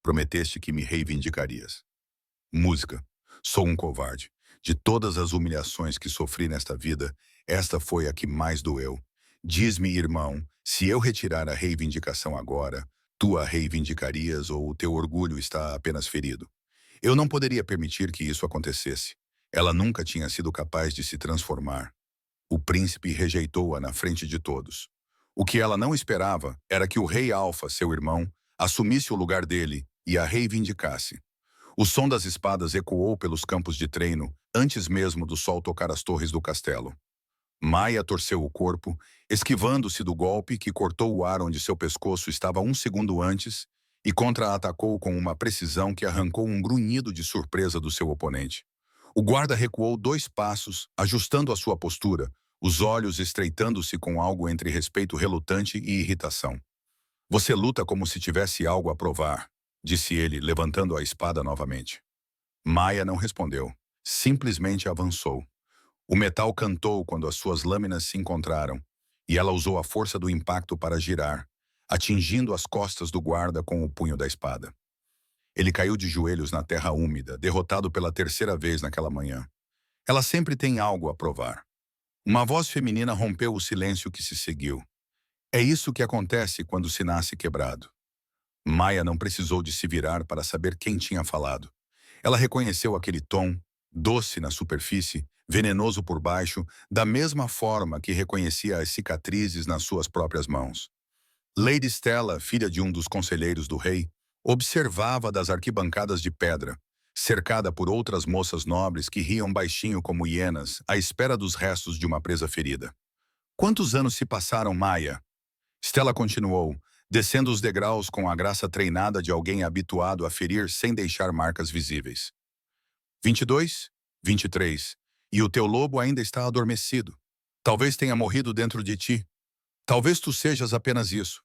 Prometeste que me reivindicarias. Música. Sou um covarde. De todas as humilhações que sofri nesta vida, esta foi a que mais doeu. Diz-me, irmão, se eu retirar a reivindicação agora, tu a reivindicarias ou o teu orgulho está apenas ferido? Eu não poderia permitir que isso acontecesse. Ela nunca tinha sido capaz de se transformar. O príncipe rejeitou-a na frente de todos. O que ela não esperava era que o rei Alfa, seu irmão, assumisse o lugar dele e a reivindicasse. O som das espadas ecoou pelos campos de treino antes mesmo do sol tocar as torres do castelo. Maia torceu o corpo, esquivando-se do golpe que cortou o ar onde seu pescoço estava um segundo antes e contra-atacou com uma precisão que arrancou um grunhido de surpresa do seu oponente. O guarda recuou 2 passos, ajustando a sua postura, os olhos estreitando-se com algo entre respeito relutante e irritação. Você luta como se tivesse algo a provar, disse ele, levantando a espada novamente. Maia não respondeu, simplesmente avançou. O metal cantou quando as suas lâminas se encontraram, e ela usou a força do impacto para girar, atingindo as costas do guarda com o punho da espada. Ele caiu de joelhos na terra úmida, derrotado pela terceira vez naquela manhã. Ela sempre tem algo a provar. Uma voz feminina rompeu o silêncio que se seguiu. É isso que acontece quando se nasce quebrado. Maia não precisou de se virar para saber quem tinha falado. Ela reconheceu aquele tom, doce na superfície, venenoso por baixo, da mesma forma que reconhecia as cicatrizes nas suas próprias mãos. Lady Stella, filha de um dos conselheiros do rei, observava das arquibancadas de pedra, cercada por outras moças nobres que riam baixinho como hienas, à espera dos restos de uma presa ferida. Quantos anos se passaram, Maia? Stella continuou, descendo os degraus com a graça treinada de alguém habituado a ferir sem deixar marcas visíveis. 22? 23. E o teu lobo ainda está adormecido. Talvez tenha morrido dentro de ti. Talvez tu sejas apenas isso.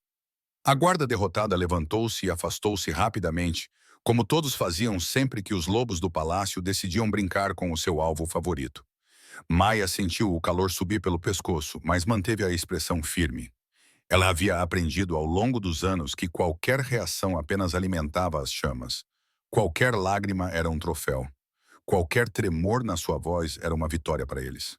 A guarda derrotada levantou-se e afastou-se rapidamente, como todos faziam sempre que os lobos do palácio decidiam brincar com o seu alvo favorito. Maia sentiu o calor subir pelo pescoço, mas manteve a expressão firme. Ela havia aprendido ao longo dos anos que qualquer reação apenas alimentava as chamas. Qualquer lágrima era um troféu. Qualquer tremor na sua voz era uma vitória para eles.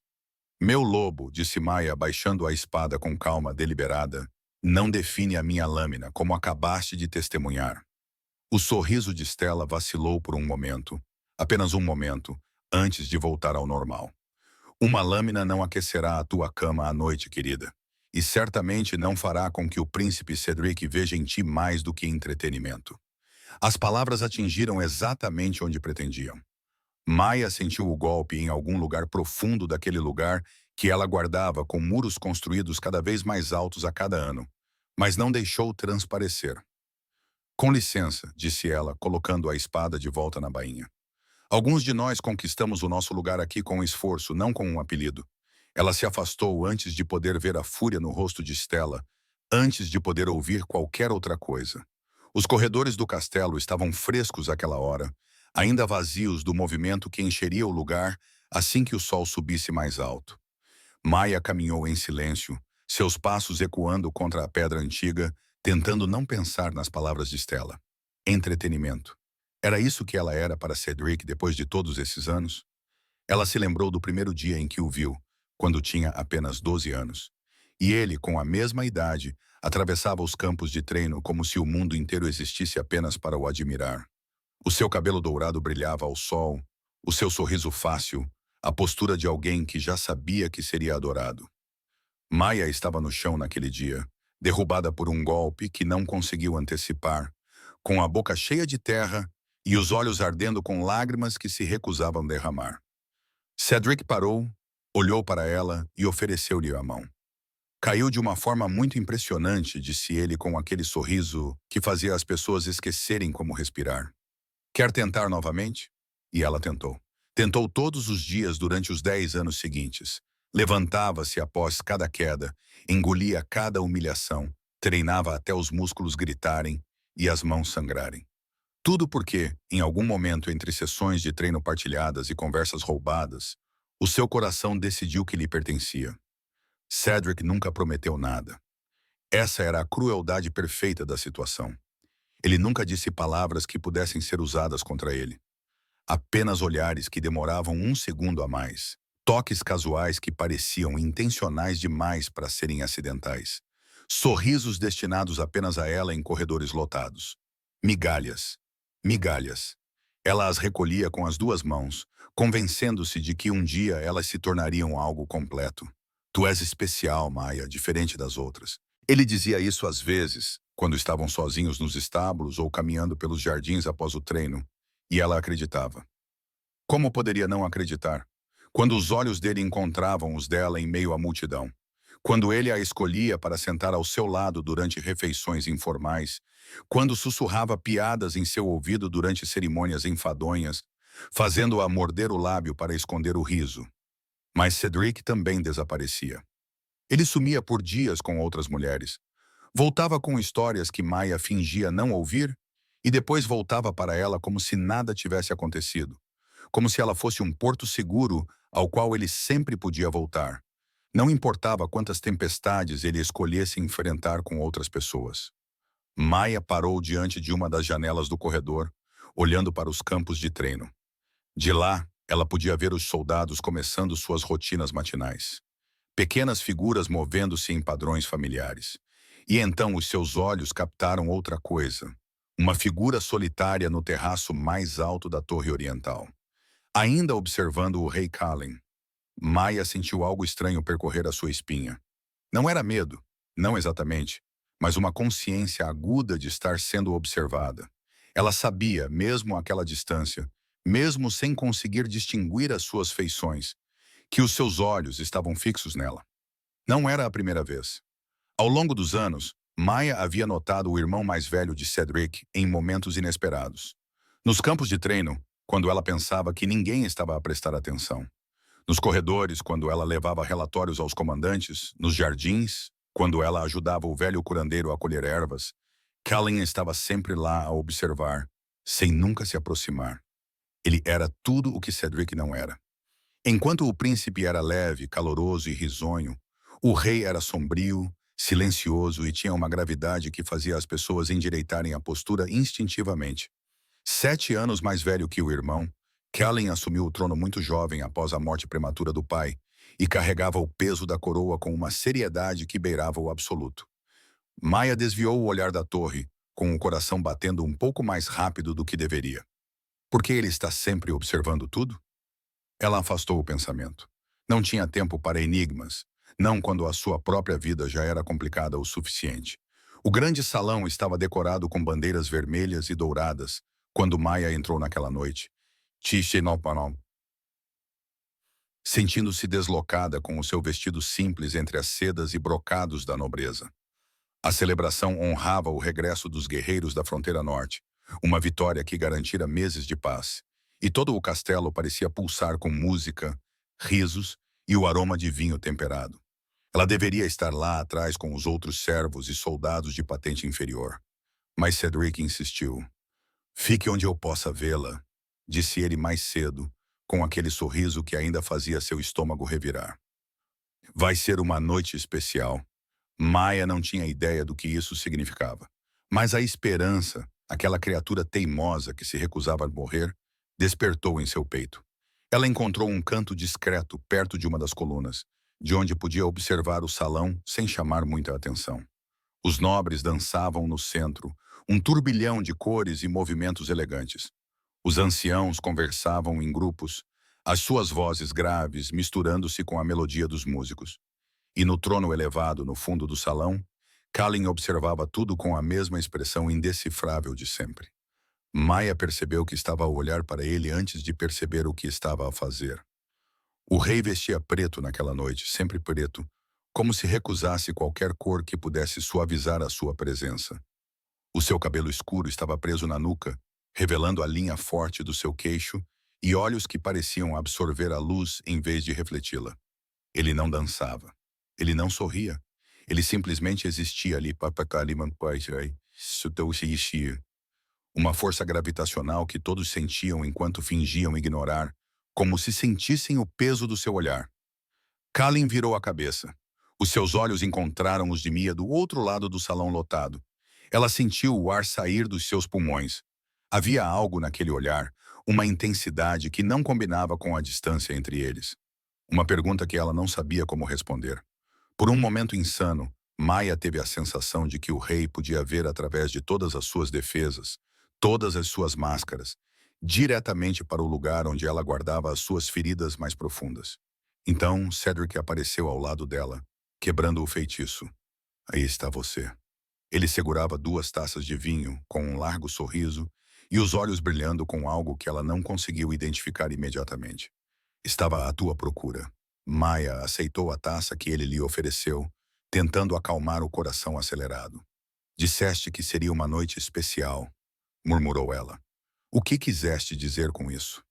Meu lobo, disse Maia, baixando a espada com calma deliberada, não define a minha lâmina, como acabaste de testemunhar. O sorriso de Stella vacilou por um momento, apenas um momento, antes de voltar ao normal. Uma lâmina não aquecerá a tua cama à noite, querida, e certamente não fará com que o príncipe Cedric veja em ti mais do que entretenimento. As palavras atingiram exatamente onde pretendiam. Maia sentiu o golpe em algum lugar profundo daquele lugar que ela guardava com muros construídos cada vez mais altos a cada ano, mas não deixou transparecer. Com licença, disse ela, colocando a espada de volta na bainha. Alguns de nós conquistamos o nosso lugar aqui com esforço, não com um apelido. Ela se afastou antes de poder ver a fúria no rosto de Stella, antes de poder ouvir qualquer outra coisa. Os corredores do castelo estavam frescos àquela hora, ainda vazios do movimento que encheria o lugar assim que o sol subisse mais alto. Maia caminhou em silêncio, seus passos ecoando contra a pedra antiga, tentando não pensar nas palavras de Stella. Entretenimento. Era isso que ela era para Cedric depois de todos esses anos? Ela se lembrou do primeiro dia em que o viu, quando tinha apenas 12 anos. E ele, com a mesma idade, atravessava os campos de treino como se o mundo inteiro existisse apenas para o admirar. O seu cabelo dourado brilhava ao sol, o seu sorriso fácil, a postura de alguém que já sabia que seria adorado. Maia estava no chão naquele dia, derrubada por um golpe que não conseguiu antecipar, com a boca cheia de terra e os olhos ardendo com lágrimas que se recusavam a derramar. Cedric parou, olhou para ela e ofereceu-lhe a mão. Caiu de uma forma muito impressionante, disse ele com aquele sorriso que fazia as pessoas esquecerem como respirar. Quer tentar novamente? E ela tentou. Tentou todos os dias durante os 10 anos seguintes. Levantava-se após cada queda, engolia cada humilhação, treinava até os músculos gritarem e as mãos sangrarem. Tudo porque, em algum momento entre sessões de treino partilhadas e conversas roubadas, o seu coração decidiu que lhe pertencia. Cedric nunca prometeu nada. Essa era a crueldade perfeita da situação. Ele nunca disse palavras que pudessem ser usadas contra ele. Apenas olhares que demoravam um segundo a mais. Toques casuais que pareciam intencionais demais para serem acidentais. Sorrisos destinados apenas a ela em corredores lotados. Migalhas. Migalhas. Ela as recolhia com as duas mãos, convencendo-se de que um dia elas se tornariam algo completo. Tu és especial, Maia, diferente das outras. Ele dizia isso às vezes, quando estavam sozinhos nos estábulos ou caminhando pelos jardins após o treino, e ela acreditava. Como poderia não acreditar? Quando os olhos dele encontravam os dela em meio à multidão. Quando ele a escolhia para sentar ao seu lado durante refeições informais. Quando sussurrava piadas em seu ouvido durante cerimônias enfadonhas, fazendo-a morder o lábio para esconder o riso. Mas Cedric também desaparecia. Ele sumia por dias com outras mulheres. Voltava com histórias que Maia fingia não ouvir e depois voltava para ela como se nada tivesse acontecido. Como se ela fosse um porto seguro ao qual ele sempre podia voltar. Não importava quantas tempestades ele escolhesse enfrentar com outras pessoas. Maia parou diante de uma das janelas do corredor, olhando para os campos de treino. De lá, ela podia ver os soldados começando suas rotinas matinais. Pequenas figuras movendo-se em padrões familiares. E então os seus olhos captaram outra coisa. Uma figura solitária no terraço mais alto da Torre Oriental. Ainda observando o rei Kalin, Maia sentiu algo estranho percorrer a sua espinha. Não era medo, não exatamente, mas uma consciência aguda de estar sendo observada. Ela sabia, mesmo àquela distância, mesmo sem conseguir distinguir as suas feições, que os seus olhos estavam fixos nela. Não era a primeira vez. Ao longo dos anos, Maia havia notado o irmão mais velho de Cedric em momentos inesperados. Nos campos de treino, quando ela pensava que ninguém estava a prestar atenção. Nos corredores, quando ela levava relatórios aos comandantes. Nos jardins, quando ela ajudava o velho curandeiro a colher ervas. Kalin estava sempre lá a observar, sem nunca se aproximar. Ele era tudo o que Cedric não era. Enquanto o príncipe era leve, caloroso e risonho, o rei era sombrio, silencioso e tinha uma gravidade que fazia as pessoas endireitarem a postura instintivamente. 7 anos mais velho que o irmão, Kalin assumiu o trono muito jovem após a morte prematura do pai e carregava o peso da coroa com uma seriedade que beirava o absoluto. Maia desviou o olhar da torre, com o coração batendo um pouco mais rápido do que deveria. Por que ele está sempre observando tudo? Ela afastou o pensamento. Não tinha tempo para enigmas, não quando a sua própria vida já era complicada o suficiente. O grande salão estava decorado com bandeiras vermelhas e douradas quando Maia entrou naquela noite. Sentindo-se deslocada com o seu vestido simples entre as sedas e brocados da nobreza. A celebração honrava o regresso dos guerreiros da fronteira norte, uma vitória que garantira meses de paz. E todo o castelo parecia pulsar com música, risos e o aroma de vinho temperado. Ela deveria estar lá atrás com os outros servos e soldados de patente inferior. Mas Cedric insistiu. Fique onde eu possa vê-la, disse ele mais cedo, com aquele sorriso que ainda fazia seu estômago revirar. Vai ser uma noite especial. Maia não tinha ideia do que isso significava. Mas a esperança, aquela criatura teimosa que se recusava a morrer, despertou em seu peito. Ela encontrou um canto discreto perto de uma das colunas, de onde podia observar o salão sem chamar muita atenção. Os nobres dançavam no centro, um turbilhão de cores e movimentos elegantes. Os anciãos conversavam em grupos, as suas vozes graves misturando-se com a melodia dos músicos. E no trono elevado no fundo do salão, Kalin observava tudo com a mesma expressão indecifrável de sempre. Maia percebeu que estava a olhar para ele antes de perceber o que estava a fazer. O rei vestia preto naquela noite, sempre preto, como se recusasse qualquer cor que pudesse suavizar a sua presença. O seu cabelo escuro estava preso na nuca, revelando a linha forte do seu queixo e olhos que pareciam absorver a luz em vez de refleti-la. Ele não dançava. Ele não sorria. Ele simplesmente existia ali. Uma força gravitacional que todos sentiam enquanto fingiam ignorar, como se sentissem o peso do seu olhar. Kalin virou a cabeça. Os seus olhos encontraram os de Mia do outro lado do salão lotado. Ela sentiu o ar sair dos seus pulmões. Havia algo naquele olhar, uma intensidade que não combinava com a distância entre eles. Uma pergunta que ela não sabia como responder. Por um momento insano, Maia teve a sensação de que o rei podia ver através de todas as suas defesas, todas as suas máscaras, diretamente para o lugar onde ela guardava as suas feridas mais profundas. Então, Cedric apareceu ao lado dela, quebrando o feitiço. Aí está você. Ele segurava 2 taças de vinho, com um largo sorriso, e os olhos brilhando com algo que ela não conseguiu identificar imediatamente. Estava à tua procura. Maia aceitou a taça que ele lhe ofereceu, tentando acalmar o coração acelerado. Disseste que seria uma noite especial, murmurou ela. O que quiseste dizer com isso?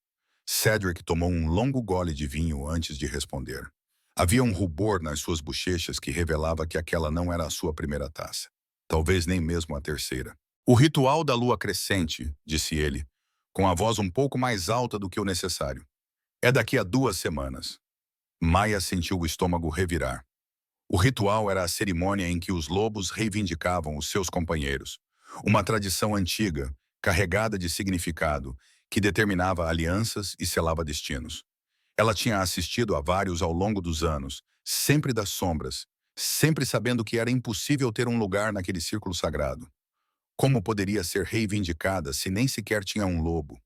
Cedric tomou um longo gole de vinho antes de responder. Havia um rubor nas suas bochechas que revelava que aquela não era a sua primeira taça. Talvez nem mesmo a terceira. O ritual da lua crescente, disse ele, com a voz um pouco mais alta do que o necessário. É daqui a 2 semanas. Maia sentiu o estômago revirar. O ritual era a cerimônia em que os lobos reivindicavam os seus companheiros. Uma tradição antiga, carregada de significado, que determinava alianças e selava destinos. Ela tinha assistido a vários ao longo dos anos, sempre das sombras, sempre sabendo que era impossível ter um lugar naquele círculo sagrado. Como poderia ser reivindicada se nem sequer tinha um lobo?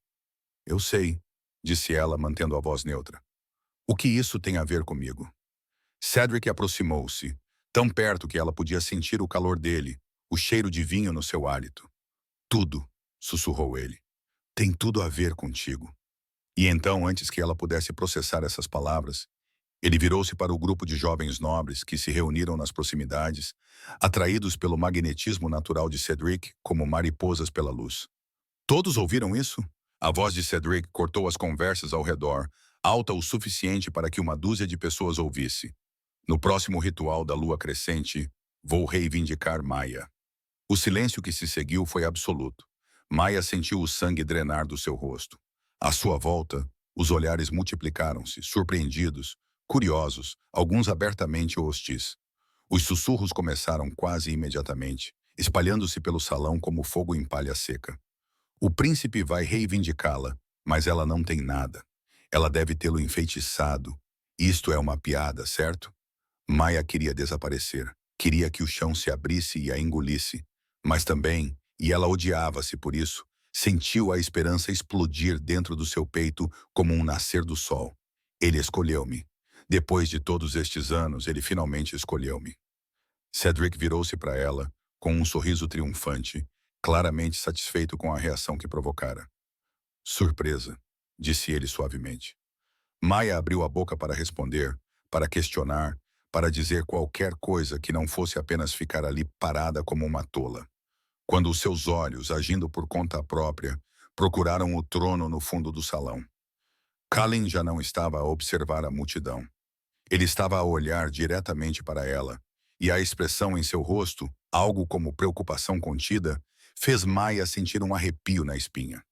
Eu sei, disse ela, mantendo a voz neutra. O que isso tem a ver comigo? Cedric aproximou-se, tão perto que ela podia sentir o calor dele, o cheiro de vinho no seu hálito. Tudo, sussurrou ele. Tem tudo a ver contigo. E então, antes que ela pudesse processar essas palavras, ele virou-se para o grupo de jovens nobres que se reuniram nas proximidades, atraídos pelo magnetismo natural de Cedric como mariposas pela luz. Todos ouviram isso? A voz de Cedric cortou as conversas ao redor, alta o suficiente para que uma dúzia de pessoas ouvisse. No próximo ritual da lua crescente, vou reivindicar Maia. O silêncio que se seguiu foi absoluto. Maia sentiu o sangue drenar do seu rosto. À sua volta, os olhares multiplicaram-se, surpreendidos, curiosos, alguns abertamente hostis. Os sussurros começaram quase imediatamente, espalhando-se pelo salão como fogo em palha seca. O príncipe vai reivindicá-la, mas ela não tem nada. Ela deve tê-lo enfeitiçado. Isto é uma piada, certo? Maia queria desaparecer. Queria que o chão se abrisse e a engolisse. Mas também, e ela odiava-se por isso, sentiu a esperança explodir dentro do seu peito como um nascer do sol. Ele escolheu-me. Depois de todos estes anos, ele finalmente escolheu-me. Cedric virou-se para ela, com um sorriso triunfante, claramente satisfeito com a reação que provocara. Surpresa, disse ele suavemente. Maia abriu a boca para responder, para questionar, para dizer qualquer coisa que não fosse apenas ficar ali parada como uma tola. Quando os seus olhos, agindo por conta própria, procuraram o trono no fundo do salão. Kalin já não estava a observar a multidão. Ele estava a olhar diretamente para ela, e a expressão em seu rosto, algo como preocupação contida, fez Maia sentir um arrepio na espinha.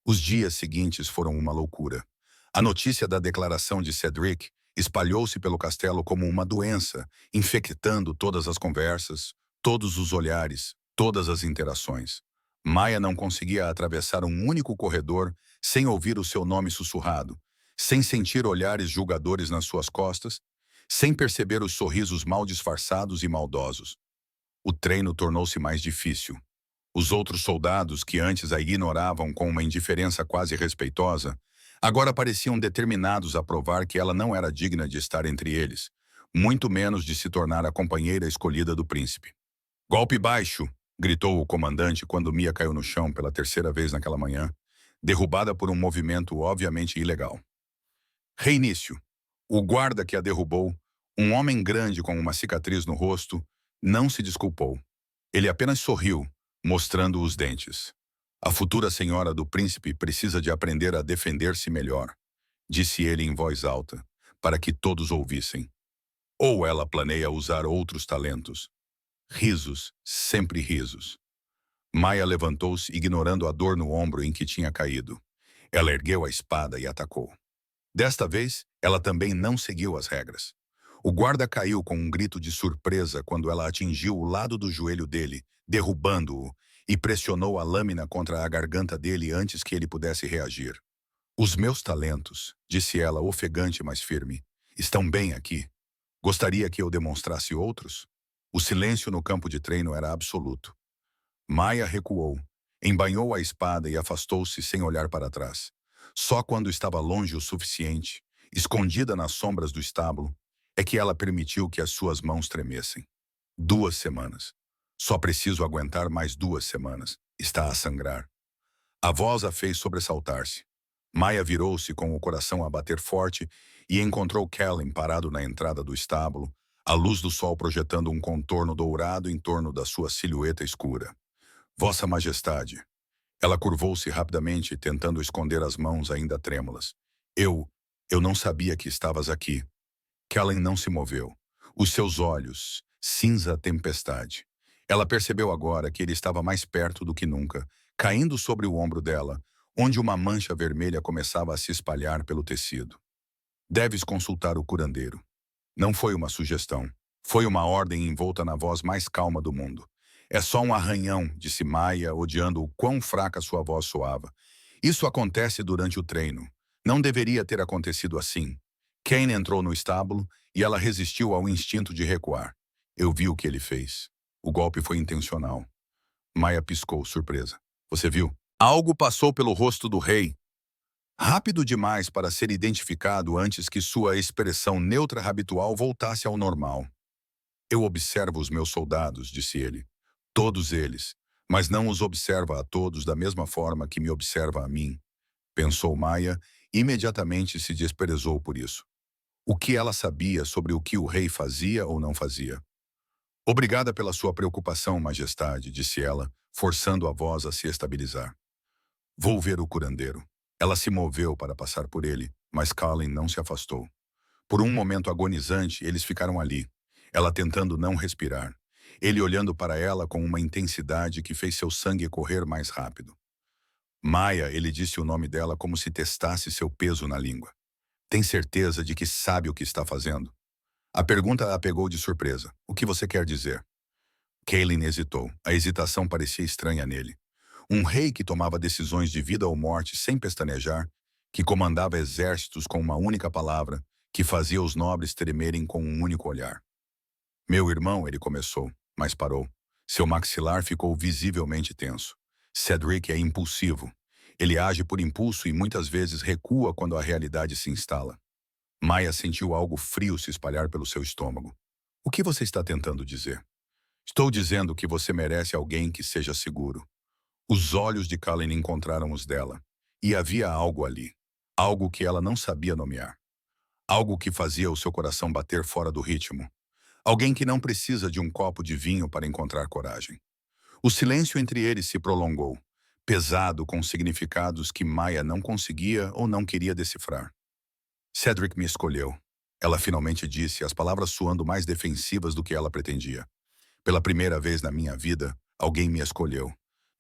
Os dias seguintes foram uma loucura. A notícia da declaração de Cedric espalhou-se pelo castelo como uma doença, infectando todas as conversas, todos os olhares, todas as interações. Maia não conseguia atravessar um único corredor sem ouvir o seu nome sussurrado, sem sentir olhares julgadores nas suas costas, sem perceber os sorrisos mal disfarçados e maldosos. O treino tornou-se mais difícil. Os outros soldados, que antes a ignoravam com uma indiferença quase respeitosa, agora pareciam determinados a provar que ela não era digna de estar entre eles, muito menos de se tornar a companheira escolhida do príncipe. Golpe baixo! Gritou o comandante quando Mia caiu no chão pela terceira vez naquela manhã, derrubada por um movimento obviamente ilegal. Reinício. O guarda que a derrubou, um homem grande com uma cicatriz no rosto, não se desculpou. Ele apenas sorriu, mostrando os dentes. A futura senhora do príncipe precisa de aprender a defender-se melhor, disse ele em voz alta, para que todos ouvissem. Ou ela planeia usar outros talentos. Risos, sempre risos. Maia levantou-se, ignorando a dor no ombro em que tinha caído. Ela ergueu a espada e atacou. Desta vez, ela também não seguiu as regras. O guarda caiu com um grito de surpresa quando ela atingiu o lado do joelho dele, derrubando-o, e pressionou a lâmina contra a garganta dele antes que ele pudesse reagir. Os meus talentos, disse ela ofegante mas firme, estão bem aqui. Gostaria que eu demonstrasse outros? O silêncio no campo de treino era absoluto. Maia recuou, embainhou a espada e afastou-se sem olhar para trás. Só quando estava longe o suficiente, escondida nas sombras do estábulo, é que ela permitiu que as suas mãos tremessem. 2 semanas. Só preciso aguentar mais 2 semanas. Está a sangrar. A voz a fez sobressaltar-se. Maia virou-se com o coração a bater forte e encontrou Kellen parado na entrada do estábulo, a luz do sol projetando um contorno dourado em torno da sua silhueta escura. Vossa Majestade. Ela curvou-se rapidamente, tentando esconder as mãos ainda trêmulas. Eu não sabia que estavas aqui. Kellen não se moveu. Os seus olhos, cinza tempestade. Ela percebeu agora que ele estava mais perto do que nunca, caindo sobre o ombro dela, onde uma mancha vermelha começava a se espalhar pelo tecido. Deves consultar o curandeiro. Não foi uma sugestão. Foi uma ordem envolta na voz mais calma do mundo. É só um arranhão, disse Maia, odiando o quão fraca sua voz soava. Isso acontece durante o treino. Não deveria ter acontecido assim. Kane entrou no estábulo e ela resistiu ao instinto de recuar. Eu vi o que ele fez. O golpe foi intencional. Maia piscou, surpresa. Você viu? Algo passou pelo rosto do rei. Rápido demais para ser identificado antes que sua expressão neutra habitual voltasse ao normal. Eu observo os meus soldados, disse ele. Todos eles. Mas não os observa a todos da mesma forma que me observa a mim. Pensou Maia e imediatamente se desprezou por isso. O que ela sabia sobre o que o rei fazia ou não fazia? Obrigada pela sua preocupação, majestade, disse ela, forçando a voz a se estabilizar. Vou ver o curandeiro. Ela se moveu para passar por ele, mas Colin não se afastou. Por um momento agonizante, eles ficaram ali, ela tentando não respirar. Ele olhando para ela com uma intensidade que fez seu sangue correr mais rápido. Maia, ele disse o nome dela como se testasse seu peso na língua. Tem certeza de que sabe o que está fazendo? A pergunta a pegou de surpresa. O que você quer dizer? Kaylin hesitou. A hesitação parecia estranha nele. Um rei que tomava decisões de vida ou morte sem pestanejar, que comandava exércitos com uma única palavra, que fazia os nobres tremerem com um único olhar. Meu irmão, ele começou, mas parou. Seu maxilar ficou visivelmente tenso. Cedric é impulsivo. Ele age por impulso e muitas vezes recua quando a realidade se instala. Maia sentiu algo frio se espalhar pelo seu estômago. O que você está tentando dizer? Estou dizendo que você merece alguém que seja seguro. Os olhos de Colin encontraram os dela. E havia algo ali. Algo que ela não sabia nomear. Algo que fazia o seu coração bater fora do ritmo. Alguém que não precisa de um copo de vinho para encontrar coragem. O silêncio entre eles se prolongou, pesado com significados que Maia não conseguia ou não queria decifrar. Cedric me escolheu. Ela finalmente disse, as palavras soando mais defensivas do que ela pretendia. Pela primeira vez na minha vida, alguém me escolheu.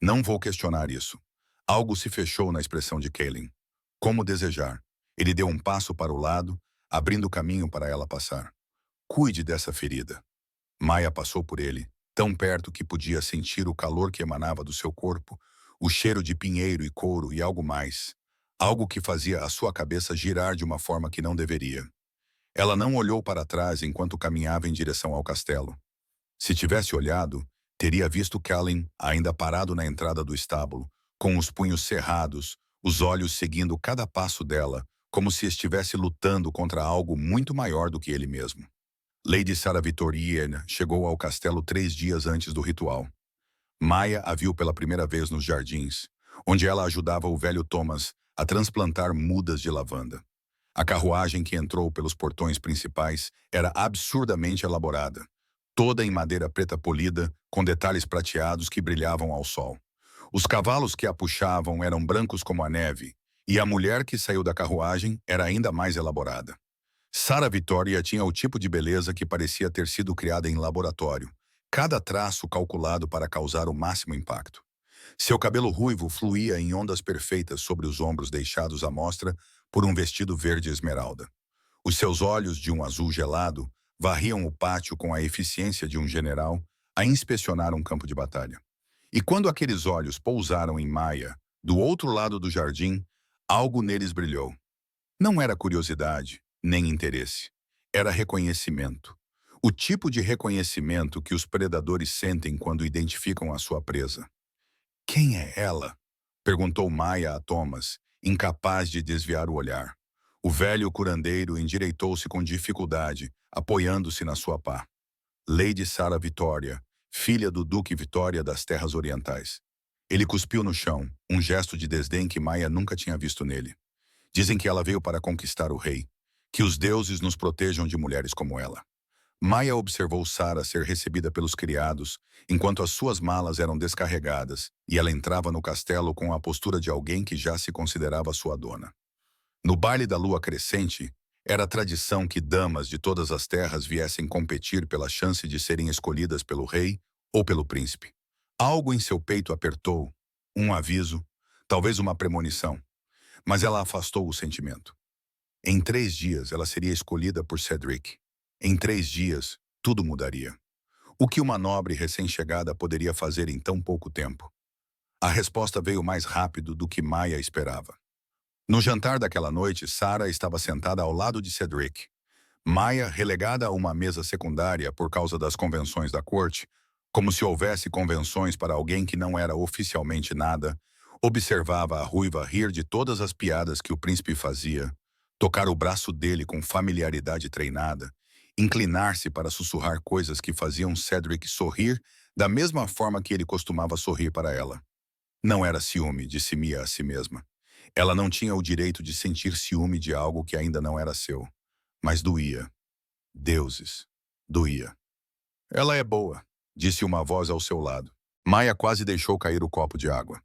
Não vou questionar isso. Algo se fechou na expressão de Kaylin. Como desejar. Ele deu um passo para o lado, abrindo caminho para ela passar. Cuide dessa ferida. Maia passou por ele, tão perto que podia sentir o calor que emanava do seu corpo, o cheiro de pinheiro e couro e algo mais. Algo que fazia a sua cabeça girar de uma forma que não deveria. Ela não olhou para trás enquanto caminhava em direção ao castelo. Se tivesse olhado, teria visto Colin ainda parado na entrada do estábulo, com os punhos cerrados, os olhos seguindo cada passo dela, como se estivesse lutando contra algo muito maior do que ele mesmo. Lady Sarah Victorienne chegou ao castelo 3 dias antes do ritual. Maia a viu pela primeira vez nos jardins, onde ela ajudava o velho Thomas a transplantar mudas de lavanda. A carruagem que entrou pelos portões principais era absurdamente elaborada, toda em madeira preta polida, com detalhes prateados que brilhavam ao sol. Os cavalos que a puxavam eram brancos como a neve, e a mulher que saiu da carruagem era ainda mais elaborada. Sarah Victoria tinha o tipo de beleza que parecia ter sido criada em laboratório, cada traço calculado para causar o máximo impacto. Seu cabelo ruivo fluía em ondas perfeitas sobre os ombros deixados à mostra por um vestido verde esmeralda. Os seus olhos, de um azul gelado, varriam o pátio com a eficiência de um general a inspecionar um campo de batalha. E quando aqueles olhos pousaram em Maia, do outro lado do jardim, algo neles brilhou. Não era curiosidade, nem interesse. Era reconhecimento. O tipo de reconhecimento que os predadores sentem quando identificam a sua presa. Quem é ela? Perguntou Maia a Thomas, incapaz de desviar o olhar. O velho curandeiro endireitou-se com dificuldade, apoiando-se na sua pá. Lady Sarah Vitória, filha do Duque Vitória das Terras Orientais. Ele cuspiu no chão, um gesto de desdém que Maia nunca tinha visto nele. Dizem que ela veio para conquistar o rei. Que os deuses nos protejam de mulheres como ela. Maia observou Sarah ser recebida pelos criados, enquanto as suas malas eram descarregadas, e ela entrava no castelo com a postura de alguém que já se considerava sua dona. No baile da lua crescente, era tradição que damas de todas as terras viessem competir pela chance de serem escolhidas pelo rei ou pelo príncipe. Algo em seu peito apertou, um aviso, talvez uma premonição, mas ela afastou o sentimento. Em 3 dias, ela seria escolhida por Cedric. Em 3 dias, tudo mudaria. O que uma nobre recém-chegada poderia fazer em tão pouco tempo? A resposta veio mais rápido do que Maia esperava. No jantar daquela noite, Sarah estava sentada ao lado de Cedric. Maia, relegada a uma mesa secundária por causa das convenções da corte, como se houvesse convenções para alguém que não era oficialmente nada, observava a ruiva rir de todas as piadas que o príncipe fazia, tocar o braço dele com familiaridade treinada, inclinar-se para sussurrar coisas que faziam Cedric sorrir da mesma forma que ele costumava sorrir para ela. Não era ciúme, disse Mia a si mesma. Ela não tinha o direito de sentir ciúme de algo que ainda não era seu. Mas doía. Deuses. Doía. Ela é boa, disse uma voz ao seu lado. Maia quase deixou cair o copo de água.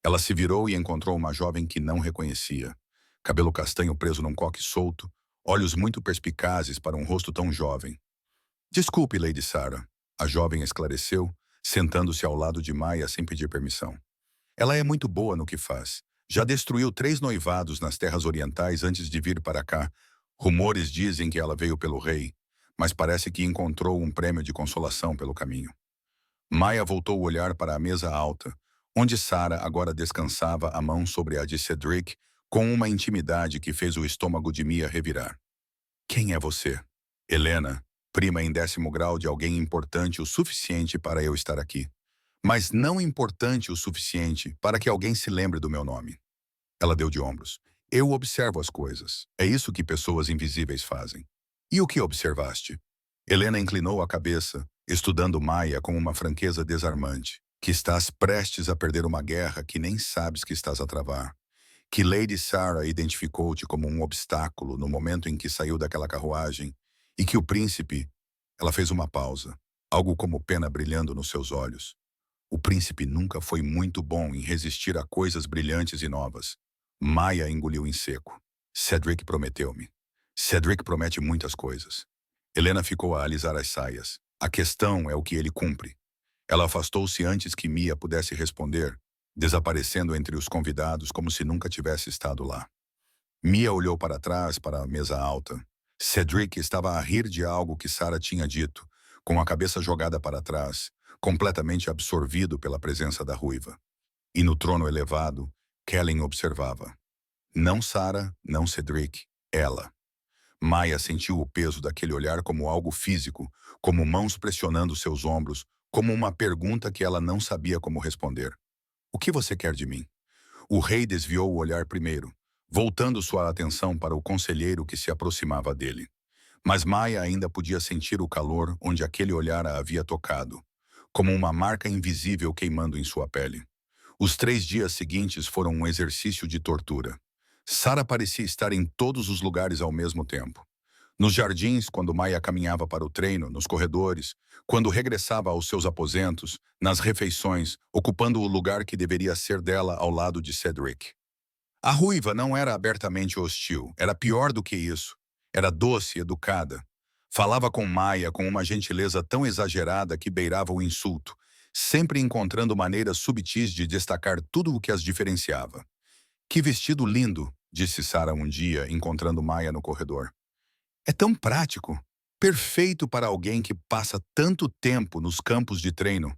Ela se virou e encontrou uma jovem que não reconhecia. Cabelo castanho preso num coque solto, olhos muito perspicazes para um rosto tão jovem. Desculpe, Lady Sarah, a jovem esclareceu, sentando-se ao lado de Maia sem pedir permissão. Ela é muito boa no que faz. Já destruiu 3 noivados nas terras orientais antes de vir para cá. Rumores dizem que ela veio pelo rei, mas parece que encontrou um prêmio de consolação pelo caminho. Maia voltou o olhar para a mesa alta, onde Sarah agora descansava a mão sobre a de Cedric, com uma intimidade que fez o estômago de Mia revirar. Quem é você? Helena, prima em 10º grau de alguém importante o suficiente para eu estar aqui. Mas não importante o suficiente para que alguém se lembre do meu nome. Ela deu de ombros. Eu observo as coisas. É isso que pessoas invisíveis fazem. E o que observaste? Helena inclinou a cabeça, estudando Maia com uma franqueza desarmante. Que estás prestes a perder uma guerra que nem sabes que estás a travar. Que Lady Sarah identificou-te como um obstáculo no momento em que saiu daquela carruagem. E que o príncipe... Ela fez uma pausa, algo como pena brilhando nos seus olhos. O príncipe nunca foi muito bom em resistir a coisas brilhantes e novas. Maia engoliu em seco. Cedric prometeu-me. Cedric promete muitas coisas. Helena ficou a alisar as saias. A questão é o que ele cumpre. Ela afastou-se antes que Mia pudesse responder, desaparecendo entre os convidados como se nunca tivesse estado lá. Mia olhou para trás, para a mesa alta. Cedric estava a rir de algo que Sarah tinha dito, com a cabeça jogada para trás, completamente absorvido pela presença da ruiva. E no trono elevado, Kellen observava. Não Sarah, não Cedric, ela. Maia sentiu o peso daquele olhar como algo físico, como mãos pressionando seus ombros, como uma pergunta que ela não sabia como responder. O que você quer de mim? O rei desviou o olhar primeiro, voltando sua atenção para o conselheiro que se aproximava dele. Mas Maia ainda podia sentir o calor onde aquele olhar a havia tocado, como uma marca invisível queimando em sua pele. Os 3 dias seguintes foram um exercício de tortura. Sarah parecia estar em todos os lugares ao mesmo tempo. Nos jardins, quando Maia caminhava para o treino, nos corredores, quando regressava aos seus aposentos, nas refeições, ocupando o lugar que deveria ser dela ao lado de Cedric. A ruiva não era abertamente hostil, era pior do que isso. Era doce, educada. Falava com Maia com uma gentileza tão exagerada que beirava o insulto, sempre encontrando maneiras subtis de destacar tudo o que as diferenciava. Que vestido lindo, disse Sarah um dia, encontrando Maia no corredor. É tão prático. Perfeito para alguém que passa tanto tempo nos campos de treino.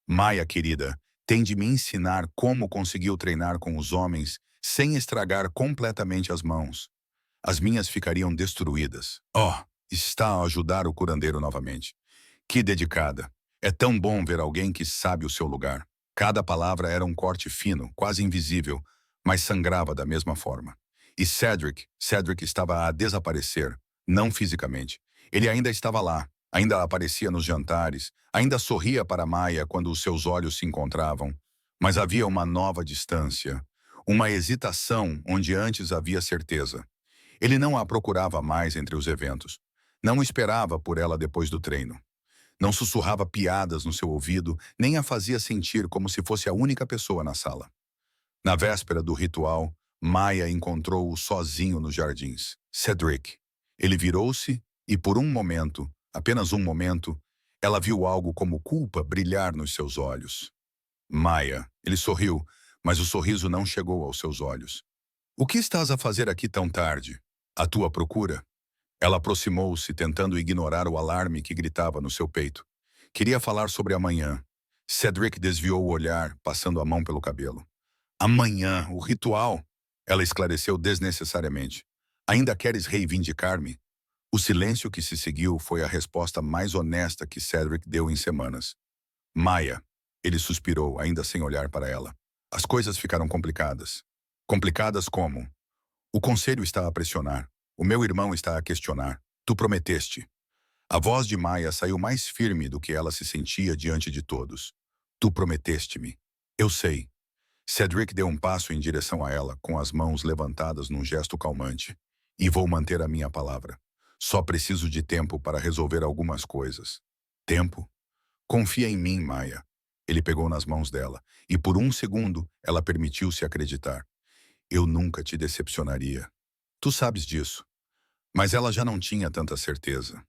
Maia, querida, tem de me ensinar como conseguiu treinar com os homens sem estragar completamente as mãos. As minhas ficariam destruídas. Oh, está a ajudar o curandeiro novamente. Que dedicada. É tão bom ver alguém que sabe o seu lugar. Cada palavra era um corte fino, quase invisível, mas sangrava da mesma forma. E Cedric estava a desaparecer, não fisicamente. Ele ainda estava lá, ainda aparecia nos jantares, ainda sorria para Maia quando os seus olhos se encontravam. Mas havia uma nova distância, uma hesitação onde antes havia certeza. Ele não a procurava mais entre os eventos. Não esperava por ela depois do treino. Não sussurrava piadas no seu ouvido, nem a fazia sentir como se fosse a única pessoa na sala. Na véspera do ritual, Maia encontrou-o sozinho nos jardins. Cedric. Ele virou-se e por um momento, apenas um momento, ela viu algo como culpa brilhar nos seus olhos. Maia. Ele sorriu, mas o sorriso não chegou aos seus olhos. O que estás a fazer aqui tão tarde? À tua procura? Ela aproximou-se, tentando ignorar o alarme que gritava no seu peito. Queria falar sobre amanhã. Cedric desviou o olhar, passando a mão pelo cabelo. Amanhã, o ritual? Ela esclareceu desnecessariamente. Ainda queres reivindicar-me? O silêncio que se seguiu foi a resposta mais honesta que Cedric deu em semanas. Maia. Ele suspirou, ainda sem olhar para ela. As coisas ficaram complicadas. Complicadas como? O conselho está a pressionar. O meu irmão está a questionar. Tu prometeste. A voz de Maia saiu mais firme do que ela se sentia diante de todos. Tu prometeste-me. Eu sei. Cedric deu um passo em direção a ela, com as mãos levantadas num gesto calmante. E vou manter a minha palavra. Só preciso de tempo para resolver algumas coisas. Tempo? Confia em mim, Maia. Ele pegou nas mãos dela, e por um segundo ela permitiu-se acreditar. Eu nunca te decepcionaria. Tu sabes disso. Mas ela já não tinha tanta certeza.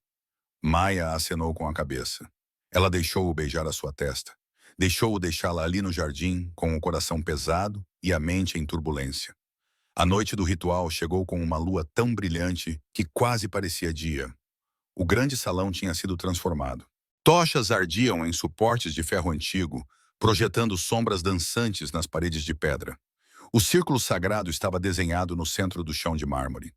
Maia acenou com a cabeça. Ela deixou-o beijar a sua testa. Deixou-o deixá-la ali no jardim, com o coração pesado e a mente em turbulência. A noite do ritual chegou com uma lua tão brilhante que quase parecia dia. O grande salão tinha sido transformado. Tochas ardiam em suportes de ferro antigo, projetando sombras dançantes nas paredes de pedra. O círculo sagrado estava desenhado no centro do chão de mármore.